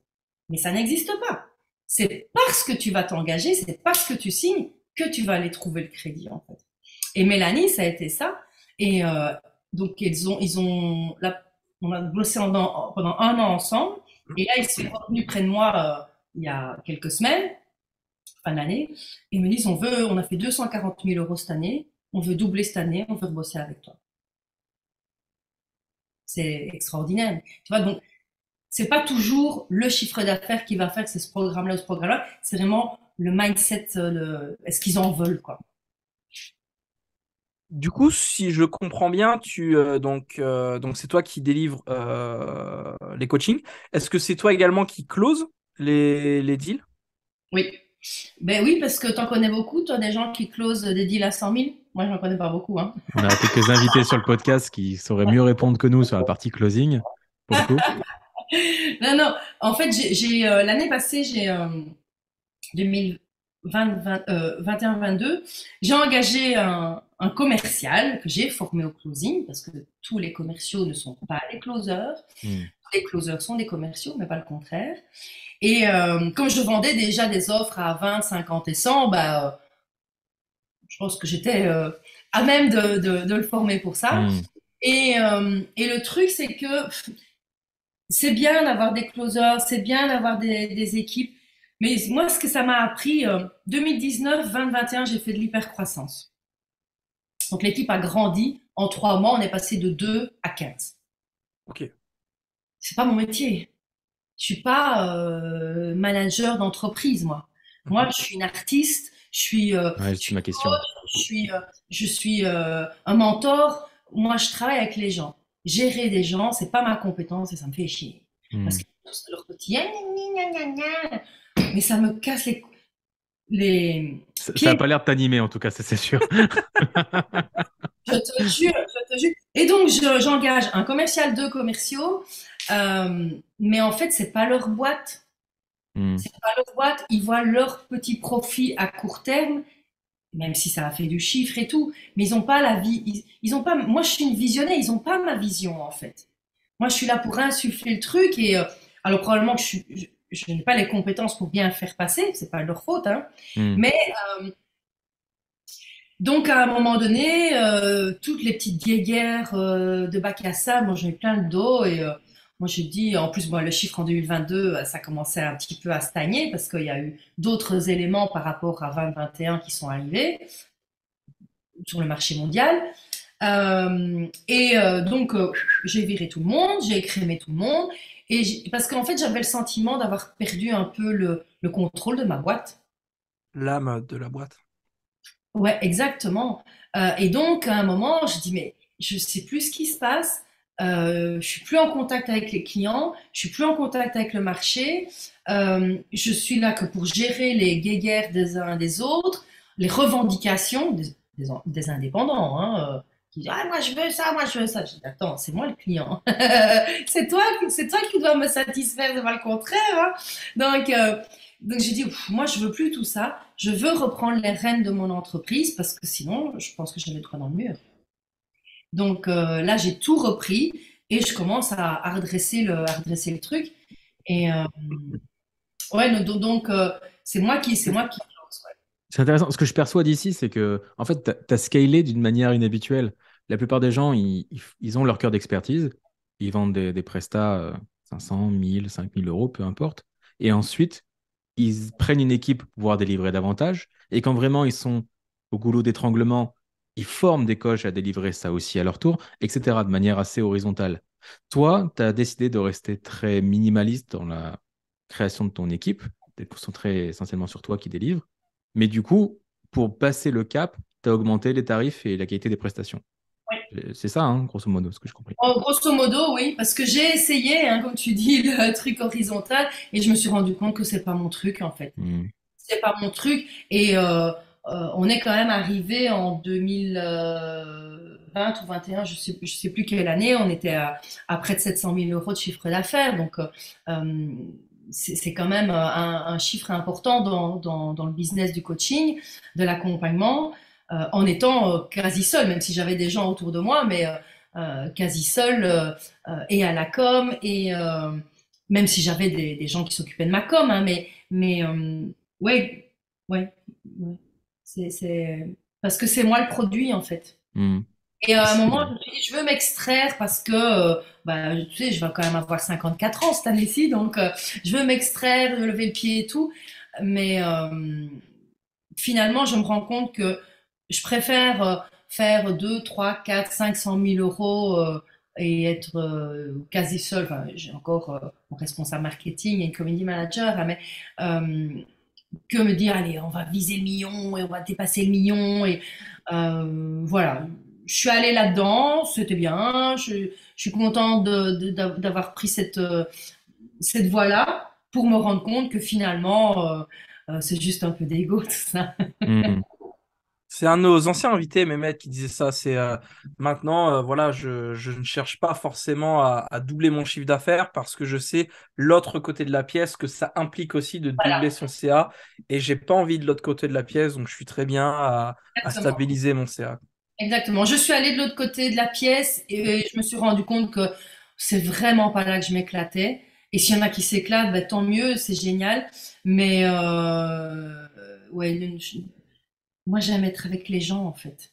Mais ça n'existe pas. C'est parce que tu vas t'engager, c'est parce que tu signes que tu vas aller trouver le crédit, en fait. Et Mélanie, ça a été ça. Et donc, là, on a bossé pendant un an ensemble. Et là, ils sont revenus près de moi il y a quelques semaines, fin d'année. Et ils me disent, on a fait 240 000 euros cette année, on veut doubler cette année, on veut bosser avec toi. C'est extraordinaire. Tu vois, donc, c'est pas toujours le chiffre d'affaires qui va faire que c'est ce programme-là ou ce programme-là. C'est vraiment le mindset, est-ce qu'ils en veulent, quoi. Du coup, si je comprends bien, donc c'est toi qui délivres les coachings. Est-ce que c'est toi également qui close les deals? Oui. Ben oui, parce que t'en connais beaucoup, toi, des gens qui closent des deals à 100 000. Moi, j'en connais pas beaucoup, hein. On a quelques invités sur le podcast qui sauraient mieux répondre que nous sur la partie closing, pour le coup. Non. En fait, l'année passée, j'ai 2021-22, j'ai engagé un commercial que j'ai formé au closing parce que tous les commerciaux ne sont pas des closers. Les closers sont des commerciaux, mais pas le contraire. Et comme je vendais déjà des offres à 20, 50 et 100, bah, je pense que j'étais à même de le former pour ça. Et le truc, c'est que c'est bien d'avoir des closers, c'est bien d'avoir des équipes. Mais moi, ce que ça m'a appris, 2019, 2021, j'ai fait de l'hypercroissance. Donc, l'équipe a grandi. En 3 mois, on est passé de 2 à 15. Ok. C'est pas mon métier. Je suis pas manager d'entreprise, moi. Moi, je suis une artiste. Je suis, ouais, c'est ma question. je suis un mentor. moi, je travaille avec les gens. Gérer des gens, c'est pas ma compétence et ça me fait chier. Parce Hmm. qu'ils ont tous leur petit gna, gna, gna, gna. Mais ça me casse les Ça a pieds, pas l'air de t'animer, en tout cas, ça, c'est sûr. je te jure, je te jure. Et donc, j'engage un commercial, deux commerciaux, mais en fait, c'est pas leur boîte. Hmm. C'est pas leur boîte. Ils voient leur petit profit à court terme, même si ça a fait du chiffre et tout, mais ils ont pas la vie. Ils ont pas. Moi, je suis une visionnaire. Ils ont pas ma vision en fait. Moi, je suis là pour insuffler le truc et alors probablement que je n'ai pas les compétences pour bien le faire passer. C'est pas leur faute, hein. Hmm. Mais donc à un moment donné, toutes les petites guéguerres de bac à sable, moi j'en ai plein le dos et moi je dis, en plus moi le chiffre en 2022, ça commençait un petit peu à stagner parce qu'il y a eu d'autres éléments par rapport à 2021 qui sont arrivés sur le marché mondial. Donc j'ai viré tout le monde, j'ai écrémé tout le monde et parce qu'en fait j'avais le sentiment d'avoir perdu un peu le contrôle de ma boîte. L'âme de la boîte. Ouais, exactement. Et donc, à un moment, je dis, mais je sais plus ce qui se passe. Je suis plus en contact avec les clients. Je suis plus en contact avec le marché. Je suis là que pour gérer les guéguerres des uns des autres, les revendications des indépendants, hein, qui disent, ah, moi, je veux ça, moi, je veux ça. Je dis, attends, c'est moi le client. C'est toi qui dois me satisfaire, c'est pas le contraire, hein. Donc, donc j'ai dit, moi je veux plus tout ça, je veux reprendre les rênes de mon entreprise parce que sinon je pense que je vais le droit dans le mur. Donc là j'ai tout repris et je commence à redresser le truc. Et ouais, c'est moi qui lance, ouais. C'est intéressant. Ce que je perçois d'ici, c'est que, en fait, tu as scalé d'une manière inhabituelle. La plupart des gens, ils ont leur cœur d'expertise. Ils vendent des prestats 500, 1000, 5000 euros, peu importe. Et ensuite, ils prennent une équipe pour pouvoir délivrer davantage. Et quand vraiment ils sont au goulot d'étranglement, ils forment des coachs à délivrer ça aussi à leur tour, etc., de manière assez horizontale. Toi, tu as décidé de rester très minimaliste dans la création de ton équipe, d'être concentré essentiellement sur toi qui délivre. Mais du coup, pour passer le cap, tu as augmenté les tarifs et la qualité des prestations. C'est ça, hein, grosso modo, ce que j'ai compris. En grosso modo, oui, parce que j'ai essayé, hein, comme tu dis, le truc horizontal et je me suis rendu compte que c'est pas mon truc en fait. Hmm. C'est pas mon truc. Et on est quand même arrivé en 2020 ou 21, je sais plus quelle année. On était à près de 700 000 euros de chiffre d'affaires. Donc, c'est quand même un chiffre important dans le business du coaching, de l'accompagnement, en étant quasi seul, même si j'avais des gens autour de moi, mais quasi seul et à la com et même si j'avais des gens qui s'occupaient de ma com, hein, mais ouais, ouais, ouais. Parce que c'est moi le produit en fait. Hmm. Et à un moment, C'est- je me suis dit, je veux m'extraire parce que, bah, tu sais, je vais quand même avoir 54 ans cette année-ci, donc je veux m'extraire, lever le pied et tout. Mais finalement, je me rends compte que je préfère faire 2, 3, 4, 500 000 euros et être quasi seul. Enfin, j'ai encore mon responsable marketing et une community manager, hein, mais euh, que me dire, allez, on va viser le million et on va dépasser le million. Et voilà, je suis allée là-dedans, c'était bien. Je suis contente d'avoir pris cette voie-là pour me rendre compte que finalement, c'est juste un peu d'ego, tout ça. Hmm. C'est un de nos anciens invités, Mehmet, qui disait ça. C'est maintenant, voilà, je ne cherche pas forcément à doubler mon chiffre d'affaires parce que je sais l'autre côté de la pièce que ça implique aussi de doubler son CA et j'ai pas envie de l'autre côté de la pièce, donc je suis très bien à Exactement. stabiliser mon CA. Exactement. Je suis allée de l'autre côté de la pièce et je me suis rendu compte que c'est vraiment pas là que je m'éclatais. Et s'il y en a qui s'éclatent, ben, tant mieux, c'est génial. Mais ouais, moi j'aime être avec les gens en fait.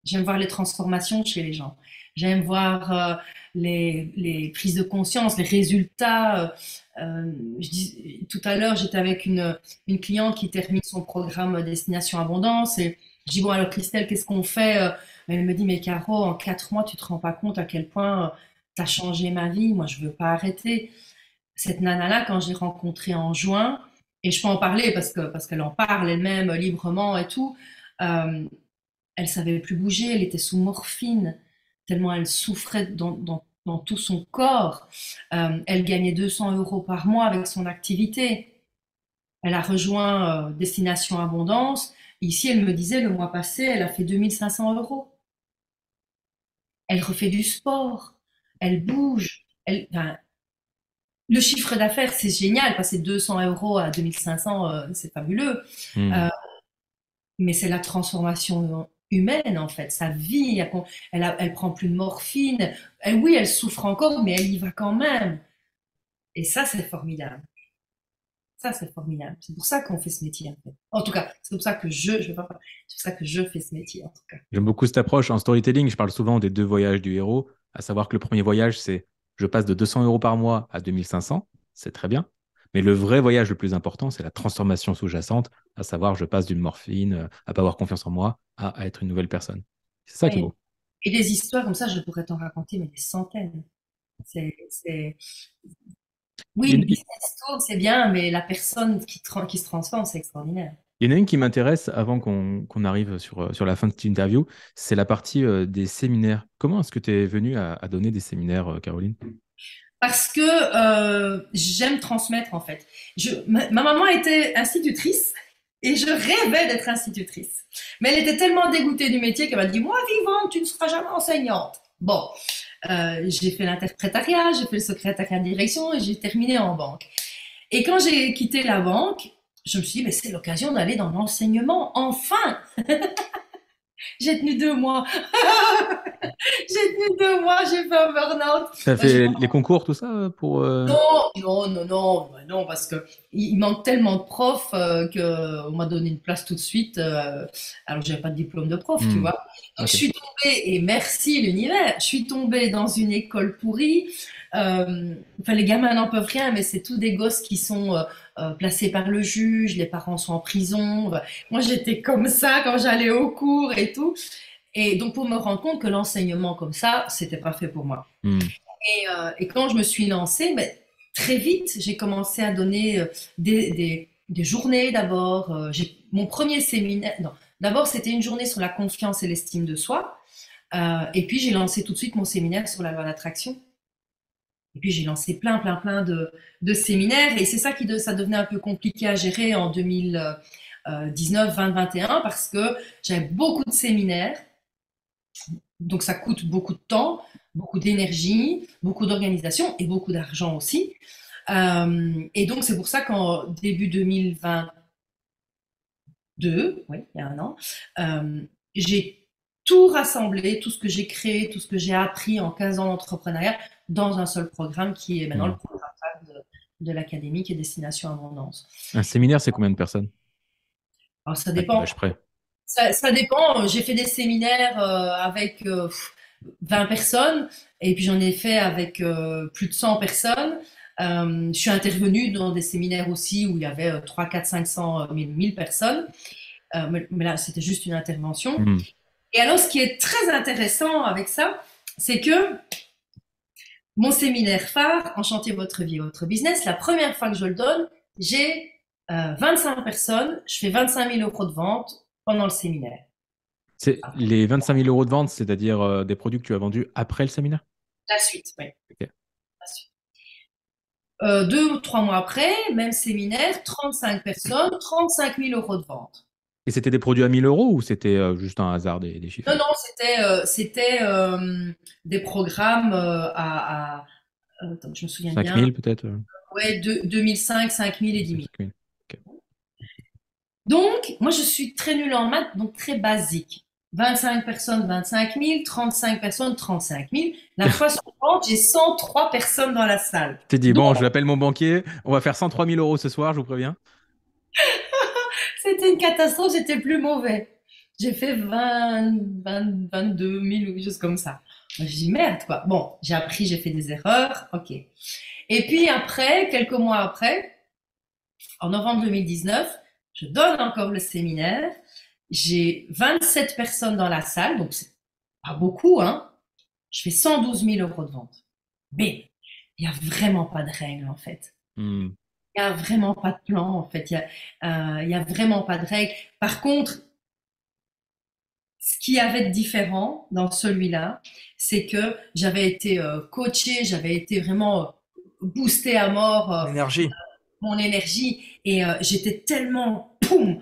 J'aime voir les transformations chez les gens. J'aime voir les prises de conscience, les résultats. Tout à l'heure, j'étais avec une cliente qui termine son programme Destination Abondance et je dis, bon, alors Christelle, qu'est-ce qu'on fait? Elle me dit, mais Caro, en 4 mois, tu te rends pas compte à quel point tu as changé ma vie. Moi, je veux pas arrêter. Cette nana-là, quand je l'ai rencontrée en juin, et je peux en parler parce qu'elle en parle elle-même librement et tout, euh, elle savait plus bouger, elle était sous morphine, tellement elle souffrait dans tout son corps. Elle gagnait 200 euros par mois avec son activité. Elle a rejoint Destination Abondance. Ici, elle me disait, le mois passé, elle a fait 2500 euros. Elle refait du sport, elle bouge. Enfin, le chiffre d'affaires, c'est génial, passer de 200 euros à 2500, c'est fabuleux. Hmm. Mais c'est la transformation humaine, en fait. Sa vie, elle prend plus de morphine. Oui, elle souffre encore, mais elle y va quand même. Et ça, c'est formidable. Ça, c'est formidable. C'est pour ça qu'on fait ce métier, en fait. En tout cas, c'est pour ça que je vais pas parler. C'est pour ça que je fais ce métier, en tout cas. J'aime beaucoup cette approche. En storytelling, je parle souvent des deux voyages du héros, à savoir que le premier voyage, c'est je passe de 200 euros par mois à 2500, c'est très bien. Mais le vrai voyage le plus important, c'est la transformation sous-jacente, à savoir je passe d'une morphine à pas avoir confiance en moi à être une nouvelle personne. C'est ça qui est Oui. beau. Et des histoires comme ça, je pourrais t'en raconter, mais des centaines. C'est... Oui, Il y une en business tour, c'est bien, mais la personne qui se transforme, c'est extraordinaire. il y en a une qui m'intéresse avant qu'on arrive sur la fin de cette interview, c'est la partie des séminaires. Comment est-ce que tu es venue à donner des séminaires, Caroline? Parce que j'aime transmettre, en fait. Ma maman était institutrice et je rêvais d'être institutrice. Mais elle était tellement dégoûtée du métier qu'elle m'a dit, moi, vivante, tu ne seras jamais enseignante. Bon, j'ai fait l'interprétariat, j'ai fait le secrétariat de direction et j'ai terminé en banque. Et quand j'ai quitté la banque, je me suis dit, mais c'est l'occasion d'aller dans l'enseignement, enfin. J'ai tenu 2 mois. J'ai tenu 2 mois, j'ai fait un burn-out. Tu as Bah, j'ai fait les concours, tout ça, pour... non, parce que il manque tellement de profs que on m'a donné une place tout de suite, alors que j'avais pas de diplôme de prof, tu Hmm, vois. Donc je ok. suis tombée, et merci l'univers, je suis tombée dans une école pourrie. Enfin, les gamins n'en peuvent rien, mais c'est tous des gosses qui sont placés par le juge, les parents sont en prison. Enfin, moi, j'étais comme ça quand j'allais au cours et tout. Et donc, pour me rendre compte que l'enseignement comme ça, c'était pas fait pour moi. Hmm. Et quand je me suis lancée, mais très vite, j'ai commencé à donner des journées d'abord. Mon premier séminaire, non, d'abord c'était une journée sur la confiance et l'estime de soi. Et puis j'ai lancé tout de suite mon séminaire sur la loi d'attraction. Et puis j'ai lancé plein de séminaires. Et c'est ça ça devenait un peu compliqué à gérer en 2019, 20, 21 parce que j'avais beaucoup de séminaires. Donc ça coûte beaucoup de temps, beaucoup d'énergie, beaucoup d'organisation et beaucoup d'argent aussi. Et donc c'est pour ça qu'en début 2022, oui, il y a un an, j'ai tout rassemblé, tout ce que j'ai créé, tout ce que j'ai appris en 15 ans d'entrepreneuriat dans un seul programme qui est maintenant Hmm. le programme de l'académie qui est Destination Abondance. Un séminaire, c'est combien de personnes? Alors ça À dépend. l'âge près. Ça dépend. J'ai fait des séminaires avec 20 personnes et puis j'en ai fait avec plus de 100 personnes. Je suis intervenue dans des séminaires aussi où il y avait 3, 4, 500, 1000 personnes. Mais là, c'était juste une intervention. Hmm. Et alors, ce qui est très intéressant avec ça, c'est que mon séminaire phare, Enchanter votre vie et votre business, la première fois que je le donne, j'ai 25 personnes, je fais 25 000 euros de vente pendant le séminaire. C'est les 25 000 euros de vente, c'est-à-dire des produits que tu as vendus après le séminaire? La suite, oui. Ok. La suite. 2 ou 3 mois après, même séminaire, 35 personnes, 35 000 euros de vente. Et c'était des produits à 1 000 euros ou c'était juste un hasard des chiffres? Non, c'était des programmes attends, je me souviens 5 bien. 000 peut-être? Ouais, 2005, 5 000 et 10 000. 5 000. Ok. Donc, moi, je suis très nulle en maths, donc très basique. 25 personnes, 25 000, 35 personnes, 35 000. La fois suivante, j'ai 103 personnes dans la salle. T'es dit, Donc, bon, je l'appelle mon banquier, on va faire 103 000 euros ce soir, je vous préviens. c'était une catastrophe, c'était plus mauvais. J'ai fait 22 000 ou quelque chose comme ça. Moi, je dis merde, quoi. Bon, j'ai appris, j'ai fait des erreurs, ok. Et puis après, quelques mois après, en novembre 2019, je donne encore le séminaire. J'ai 27 personnes dans la salle, donc c'est pas beaucoup, hein. Je fais 112 000 euros de vente. Mais il n'y a vraiment pas de règle, en fait. Hmm. Il n'y a vraiment pas de plan, en fait. Il y a vraiment pas de règle. Par contre, Ce qu'il y avait de différent dans celui-là, c'est que j'avais été coachée, j'avais été vraiment boostée à mort L'énergie. mon énergie et j'étais tellement poum,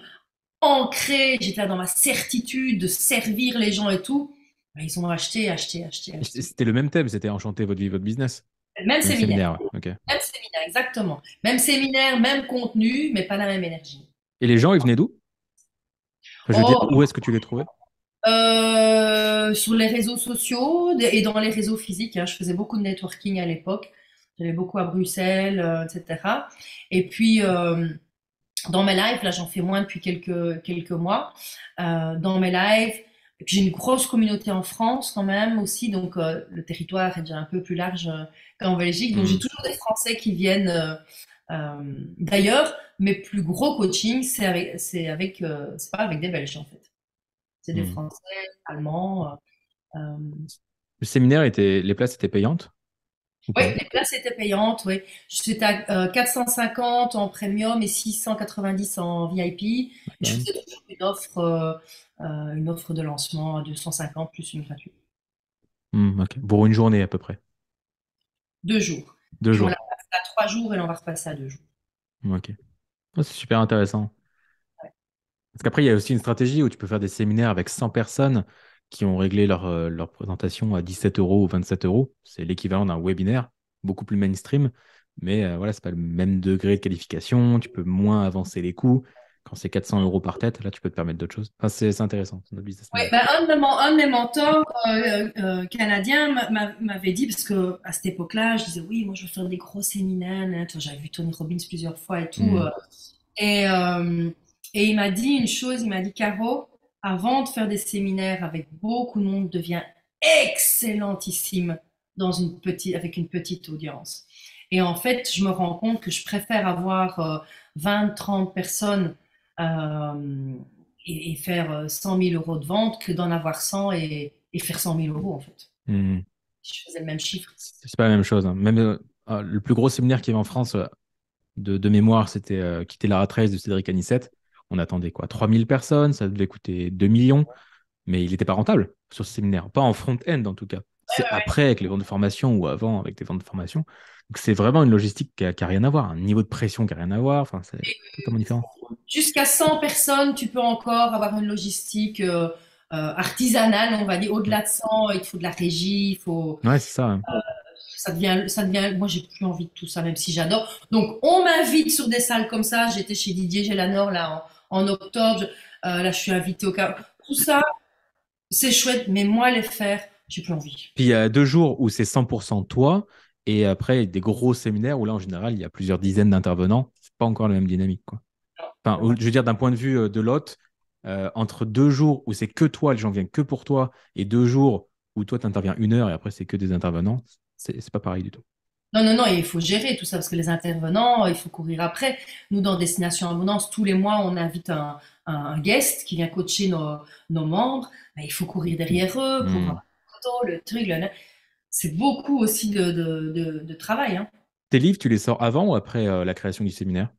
ancrée, j'étais là dans ma certitude de servir les gens et tout. Ben, ils ont acheté, acheté, acheté, acheté. C'était le même thème, c'était enchanter votre vie, votre business. Même Même séminaire, séminaire, ouais. Ok. même séminaire, exactement. Même séminaire, même contenu, mais pas la même énergie. Et les gens, ils venaient d'où? Enfin, je veux dire, Oh, où est-ce que tu les trouvais? sur les réseaux sociaux et dans les réseaux physiques, hein, je faisais beaucoup de networking à l'époque. J'allais beaucoup à Bruxelles, etc. Et puis, dans mes lives, là j'en fais moins depuis quelques mois, dans mes lives, et puis j'ai une grosse communauté en France quand même aussi, donc le territoire est déjà un peu plus large qu'en Belgique, donc j'ai toujours des Français qui viennent d'ailleurs. Mes plus gros coachings, c'est pas avec des Belges en fait, c'est des Hmm. Français, Allemands. Le séminaire les places étaient payantes ou Oui, pas? les places étaient payantes, oui. J'étais à 450 en premium et 690 en VIP. Et Quand je même. faisais toujours une offre de lancement à 250 plus une gratuite. Ok. Pour une journée à peu près. 2 jours. 2 Puis on l'a jours. passé à 3 jours et là, on va repasser à 2 jours. Ok. Ah, c'est super intéressant. Parce qu'après, il y a aussi une stratégie où tu peux faire des séminaires avec 100 personnes qui ont réglé leur présentation à 17 euros ou 27 euros. C'est l'équivalent d'un webinaire, beaucoup plus mainstream. Mais voilà, c'est pas le même degré de qualification. Tu peux moins avancer les coûts. Quand c'est 400 euros par tête, là, tu peux te permettre d'autres choses. Enfin, c'est intéressant. C'est notre business Oui, model. ben, un de mes mentors canadiens m'avait dit, parce que à cette époque-là, je disais, oui, moi je veux faire des gros séminaires, hein. J'avais vu Tony Robbins plusieurs fois et tout. Hmm. Et, euh, et il m'a dit une chose, il m'a dit, Caro, avant de faire des séminaires avec beaucoup de monde, deviens excellentissime avec une petite audience. Et en fait, je me rends compte que je préfère avoir 20, 30 personnes euh, et faire 100 000 euros de vente que d'en avoir 100 et faire 100 000 euros, en fait. Hmm. Si je faisais le même chiffre. C'est pas la même chose, hein. Même le plus gros séminaire qu'il y avait en France de mémoire, c'était Quitter la rat race de Cédric Anissette. On attendait quoi? 3000 personnes, ça devait coûter 2 millions, mais il n'était pas rentable sur ce séminaire. Pas en front-end en tout cas. C'est après avec les ventes de formation ou avant avec des ventes de formation. Donc c'est vraiment une logistique qui a rien à voir, un niveau de pression qui a rien à voir. Enfin, c'est totalement différent. Jusqu'à 100 personnes, tu peux encore avoir une logistique artisanale, on va dire. Au-delà de 100, il te faut de la régie, il faut, Ouais, c'est ça, hein. moi j'ai plus envie de tout ça, même si j'adore. Donc on m'invite sur des salles comme ça. J'étais chez Didier Gélanor là en octobre. Là je suis invitée au cas. Tout ça, c'est chouette, mais moi les faire, j'ai plus envie. Puis il y a 2 jours où c'est 100% toi, et après il y a des gros séminaires où là en général il y a plusieurs dizaines d'intervenants. C'est pas encore la même dynamique, quoi. Enfin, je veux dire, d'un point de vue de l'hôte, entre 2 jours où c'est que toi, les gens viennent que pour toi, et 2 jours où toi, tu interviens 1 heure et après, c'est que des intervenants, c'est pas pareil du tout. Non, non, non, il faut gérer tout ça parce que les intervenants, il faut courir après. Nous, dans Destination Abondance, tous les mois, on invite un guest qui vient coacher nos membres. Ben, il faut courir derrière eux pour Hmm. avoir la photo, le truc. C'est beaucoup aussi de travail, hein. Tes livres, tu les sors avant ou après la création du séminaire?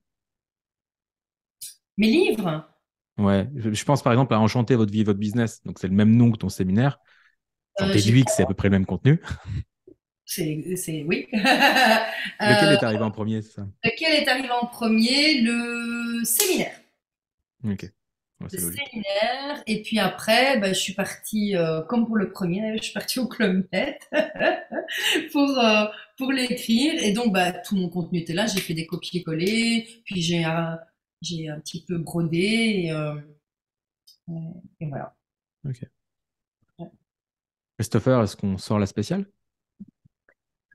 Mes livres, Ouais, je pense par exemple à Enchanter votre vie et votre business. Donc, c'est le même nom que ton séminaire. J'en j'ai, déduis que c'est à peu près le même contenu. oui. Lequel Euh, est arrivé en premier, c'est ça? lequel est arrivé en premier? Le séminaire. Ok, ouais, Le c'est logique. séminaire. Et puis après, ben, je suis partie, comme pour le premier, je suis partie au Club Med pour, euh, pour l'écrire. Et donc, bah, tout mon contenu était là. J'ai fait des copier-coller. Puis j'ai un petit peu brodé. Et voilà. Ok. Christopher, est-ce qu'on sort la spéciale?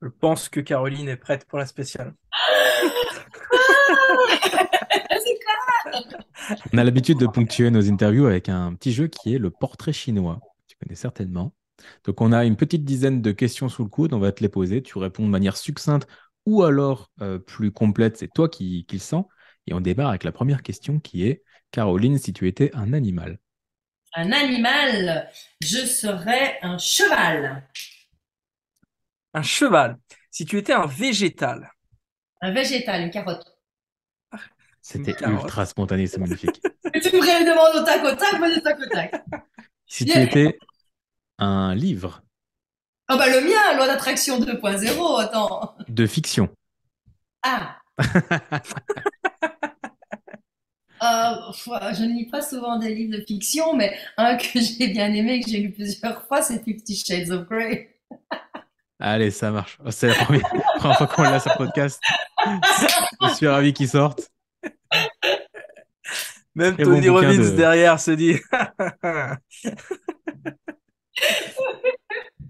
Je pense que Caroline est prête pour la spéciale. On a l'habitude de ponctuer nos interviews avec un petit jeu qui est le portrait chinois. Tu connais certainement. Donc, on a une petite dizaine de questions sous le coude. On va te les poser. Tu réponds de manière succincte ou alors plus complète. C'est toi qui le sens. Et on démarre avec la première question qui est Caroline, si tu étais un animal. Un animal, je serais un cheval. Un cheval. Si tu étais un végétal. Un végétal, une carotte. C'est une C'était carotte. ultra spontané, c'est magnifique. Tu me demandes au tac, moi, du tac au tac. Si tu étais un livre Ah bah le mien, loi d'attraction 2.0, attends. de fiction, Ah, je ne lis pas souvent des livres de fiction, mais un que j'ai bien aimé, que j'ai lu plusieurs fois, c'est Fifty Shades of Grey. allez, ça marche. Oh, c'est la première fois qu'on l'a sur podcast. Je suis ravi qu'il sorte. Même Très bon Tony bouquin Robbins de. derrière se dit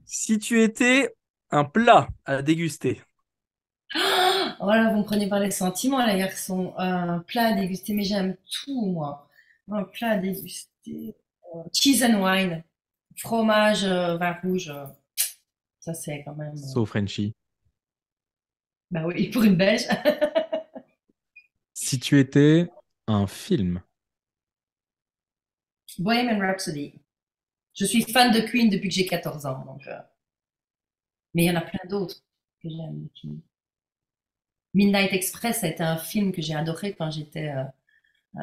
si tu étais un plat à déguster, Voilà, vous me prenez par les sentiments, les garçons. Un plat à déguster, mais j'aime tout, moi. Un plat à déguster. Cheese and wine. Fromage, vin rouge. Ça, c'est quand même. So Frenchy. Bah oui, pour une Belge. Si tu étais un film, Bohemian Rhapsody. Je suis fan de Queen depuis que j'ai 14 ans. Donc, mais il y en a plein d'autres que j'aime. Midnight Express, ça a été un film que j'ai adoré quand j'étais euh,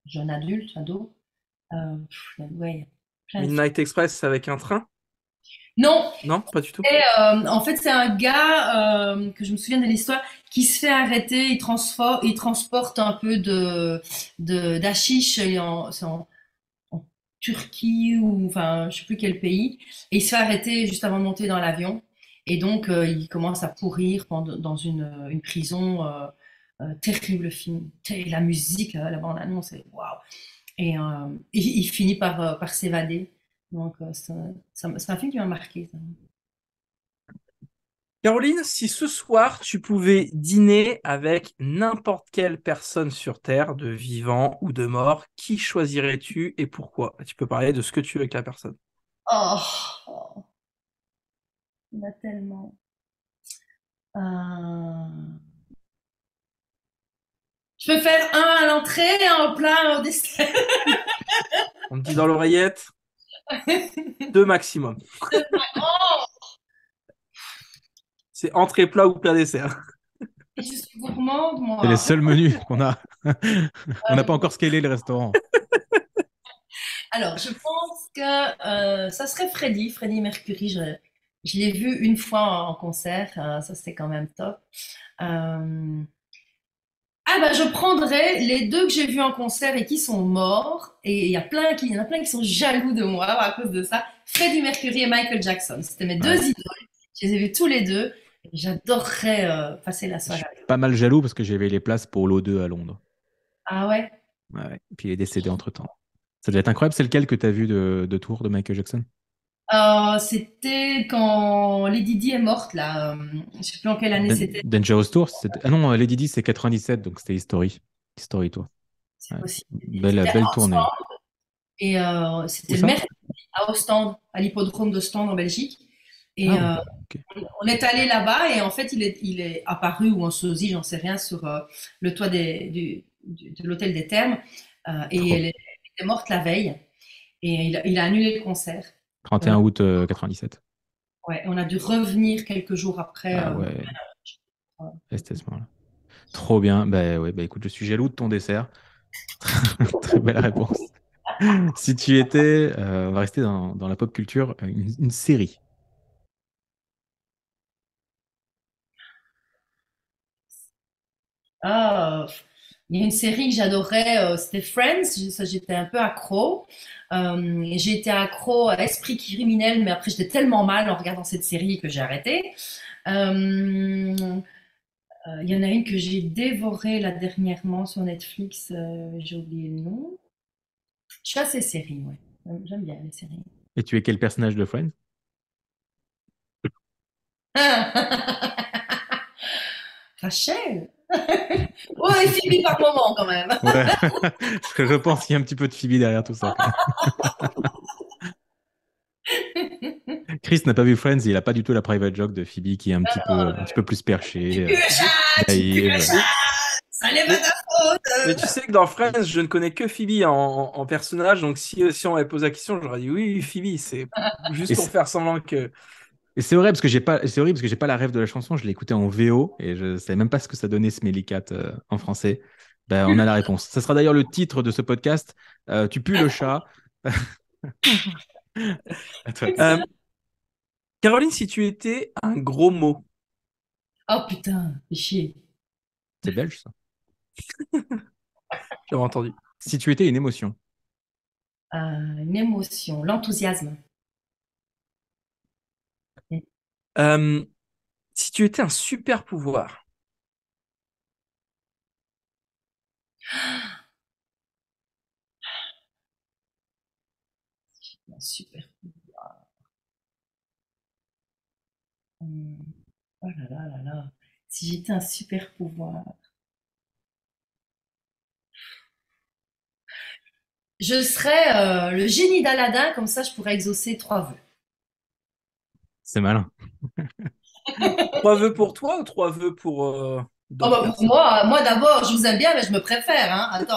jeune adulte, ado. Ouais, plein de films. Midnight Express avec un train? Non, Non, pas du tout. en fait, c'est un gars que je me souviens de l'histoire qui se fait arrêter. Il transporte un peu d'hashish en Turquie ou enfin, je sais plus quel pays. Et il se fait arrêter juste avant de monter dans l'avion. Et donc, il commence à pourrir dans une prison. Terrible film. Et la musique, la bande-annonce, c'est waouh. Et il finit par s'évader. Donc, c'est un film qui m'a marqué. Ça. Caroline, si ce soir tu pouvais dîner avec n'importe quelle personne sur Terre, de vivant ou de mort, qui choisirais-tu et pourquoi? Tu peux parler de ce que tu veux avec la personne. Oh, oh, il y en a tellement. Euh, Je peux faire un à l'entrée, un au plat, un au dessert. On me dit dans l'oreillette, deux maximum. C'est entrée plat ou plat dessert. Je suis gourmande, c'est les moi. seuls menus qu'on a. On n'a pas encore scalé le restaurant. Alors, je pense que ça serait Freddie Mercury. Je l'ai vu une fois en concert. Ça, c'était quand même top. Euh, Ah bah je prendrais les deux que j'ai vus en concert et qui sont morts. Et il y en a plein qui sont jaloux de moi à cause de ça. Freddie Mercury et Michael Jackson. C'était mes deux Ouais. idoles. Je les ai vus tous les deux. Et j'adorerais passer la Je soirée suis avec eux. pas mal jaloux parce que j'avais les places pour l'O2 à Londres. Ah ouais? Ouais, ouais. Et puis il est décédé entre-temps. Ça devait être incroyable. C'est lequel que tu as vu de tour de Michael Jackson? C'était quand Lady Di est morte là. Je sais plus en quelle année c'était. Dangerous Tour? Ah non, Lady Di, c'est 97, donc c'était History. History Tour. C'est Ouais. possible. Belle, C'était belle tournée. et Où c'était le ça? mercredi à Ostende, à l'hippodrome d'Ostende en Belgique. Et Ah, ok. on est allé là-bas et en fait il est apparu ou en sosie, j'en sais rien, sur le toit de l'hôtel des Thermes. Et Trop. elle était morte la veille et il a annulé le concert. On 31 a, août 97. ouais, on a dû revenir quelques jours après. Ah ouais, c'était ce moment-là. Trop bien. Bah ouais, bah écoute, je suis jaloux de ton dessert. Très belle réponse. Si tu étais, on va rester dans la pop culture, une série. Ah, il y a une série que j'adorais, c'était Friends. Ça, j'étais un peu accro. Et j'ai été accro à Esprit criminel, mais après j'étais tellement mal en regardant cette série que j'ai arrêté. Euh, Il y en a une que j'ai dévorée là dernièrement sur Netflix. J'ai oublié le nom. Je suis assez série, ouais. J'aime bien les séries. Et tu es quel personnage de Friends? Rachel. Oh, et Phoebe par moment quand même. Ouais, je pense qu'il y a un petit peu de Phoebe derrière tout ça, quand même. Chris n'a pas vu Friends, il n'a pas du tout la private joke de Phoebe qui est un petit peu plus Tu perchée, pues le chat, tu pues le naïve. chat. Ça n'est pas Mais, ta faute. mais tu sais que dans Friends, je ne connais que Phoebe en personnage, donc si on m'avait posé la question, j'aurais dit oui, Phoebe, c'est Et juste pour c'est faire semblant que. et c'est vrai parce que c'est horrible parce que j'ai pas la ref de la chanson, je l'ai écoutée en VO et je savais même pas ce que ça donnait Smelly Cat en français. Ben, on a la réponse. Ça sera d'ailleurs le titre de ce podcast. Tu pues le chat. À toi. Euh, Caroline, si tu étais un gros mot, Oh putain, fais chier. C'est belge, ça. j'avais entendu. Si tu étais une émotion, Une émotion, l'enthousiasme. Euh, Si tu étais un super pouvoir, Super. Hum, Oh là là là là. Si j'étais un super pouvoir. Je serais le génie d'Aladin, comme ça je pourrais exaucer 3 vœux. c'est malin. 3 vœux pour toi ou 3 vœux pour Oh d'autres bah pour personnes? moi d'abord, je vous aime bien, mais je me préfère, hein. Attends.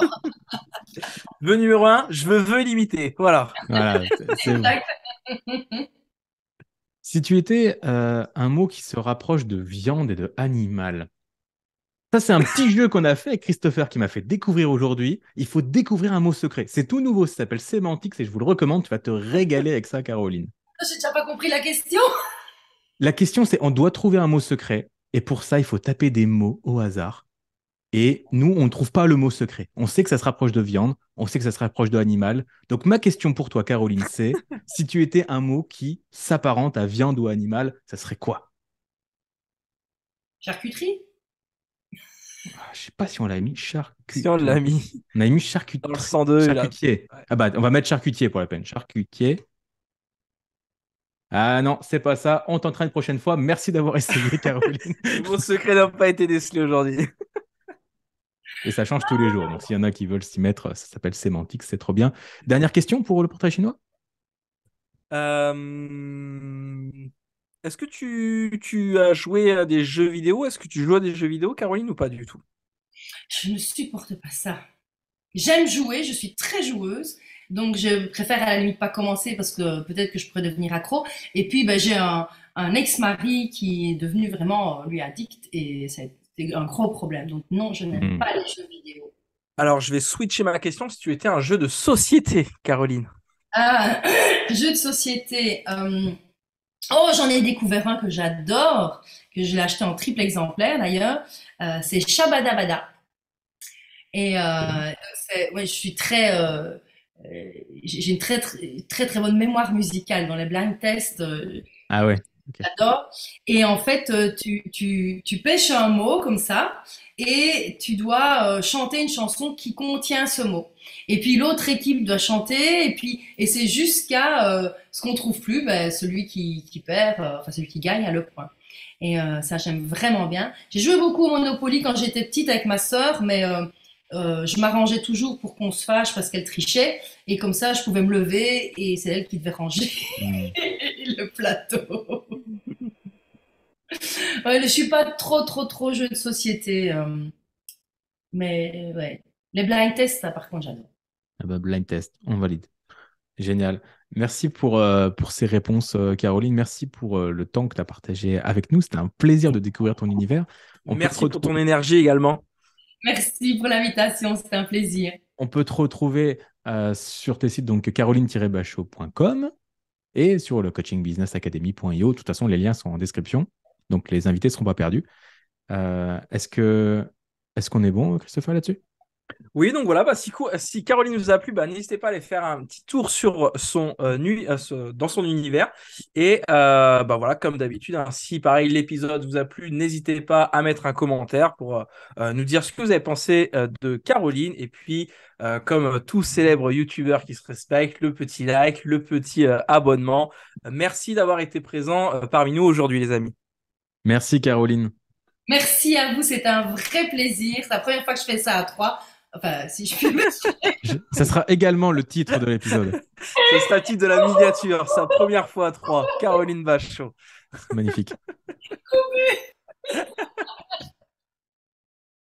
Vœu numéro un, je veux vœu illimité. Voilà. Voilà, c'est bon. Si tu étais un mot qui se rapproche de viande et de animal, ça c'est un petit jeu qu'on a fait avec Christopher qui m'a fait découvrir aujourd'hui. Il faut découvrir un mot secret. C'est tout nouveau, ça s'appelle Sémantics et je vous le recommande. Tu vas te régaler avec ça, Caroline. J'ai déjà pas compris la question. La question c'est, on doit trouver un mot secret et pour ça il faut taper des mots au hasard. Et nous, on ne trouve pas le mot secret. On sait que ça se rapproche de viande, on sait que ça se rapproche de animal. Donc ma question pour toi, Caroline, c'est si tu étais un mot qui s'apparente à viande ou animal, ça serait quoi? Charcuterie? Je sais pas si on l'a mis Si on l'a mis On a mis dans le 102, là. charcutier. Ouais. Ah bah, on va mettre charcutier pour la peine. Charcutier. Ah non, c'est pas ça. On tentera une prochaine fois. Merci d'avoir essayé, Caroline. Le mot secret n'a pas été décelé aujourd'hui. Et ça change tous les jours. Donc, s'il y en a qui veulent s'y mettre, ça s'appelle sémantique. C'est trop bien. Dernière question pour le portrait chinois? Euh, Est-ce que tu as joué à des jeux vidéo? Est-ce que tu joues à des jeux vidéo, Caroline, ou pas du tout? Je ne supporte pas ça. J'aime jouer, je suis très joueuse, donc je préfère à la limite pas commencer parce que peut-être que je pourrais devenir accro. Et puis ben, j'ai un ex-mari qui est devenu vraiment lui addict et c'est un gros problème. Donc non, je n'aime Hmm. pas les jeux vidéo. Alors, je vais switcher ma question. Si tu étais un jeu de société, Caroline. Ah, jeu de société. Oh, j'en ai découvert un que j'adore, que je l'ai acheté en triple exemplaire d'ailleurs. C'est Shabadabada. Et ouais, je suis j'ai une très bonne mémoire musicale dans les blind tests. Ah ouais. Ok. J'adore. Et en fait, tu pêches un mot comme ça et tu dois chanter une chanson qui contient ce mot. Et puis l'autre équipe doit chanter et c'est jusqu'à ce qu'on trouve plus, ben, celui qui perd, enfin celui qui gagne a le point. Et ça j'aime vraiment bien. J'ai joué beaucoup au Monopoly quand j'étais petite avec ma sœur, mais je m'arrangeais toujours pour qu'on se fâche parce qu'elle trichait et comme ça je pouvais me lever et c'est elle qui devait ranger Hmm. le plateau. Ouais, je suis pas trop jeu de société, mais ouais. Les blind tests, ça par contre j'adore. Ah bah, blind test, on valide. Génial. Merci pour ces réponses, Caroline. Merci pour le temps que tu as partagé avec nous. C'était un plaisir de découvrir ton univers. On peut te Merci pour ton retrouver, énergie également. Merci pour l'invitation, c'était un plaisir. on peut te retrouver sur tes sites, donc caroline-bachot.com et sur le coachingbusinessacademy.io. De toute façon, les liens sont en description, donc les invités ne seront pas perdus. Est-ce qu'on est bon, Christopher, là-dessus? Oui, donc voilà, bah, si Caroline vous a plu, bah, n'hésitez pas à aller faire un petit tour sur dans son univers. Et bah, voilà, comme d'habitude, hein, si pareil l'épisode vous a plu, n'hésitez pas à mettre un commentaire pour nous dire ce que vous avez pensé de Caroline. Et puis, comme tout célèbre YouTuber qui se respecte, le petit like, le petit abonnement. Merci d'avoir été présent parmi nous aujourd'hui, les amis. Merci, Caroline. Merci à vous, c'était un vrai plaisir. C'est la première fois que je fais ça à 3. Enfin, si je puis me Ça sera également le titre de l'épisode. Ce sera le titre de la miniature, sa première fois à 3, Caroline Bachot. Magnifique.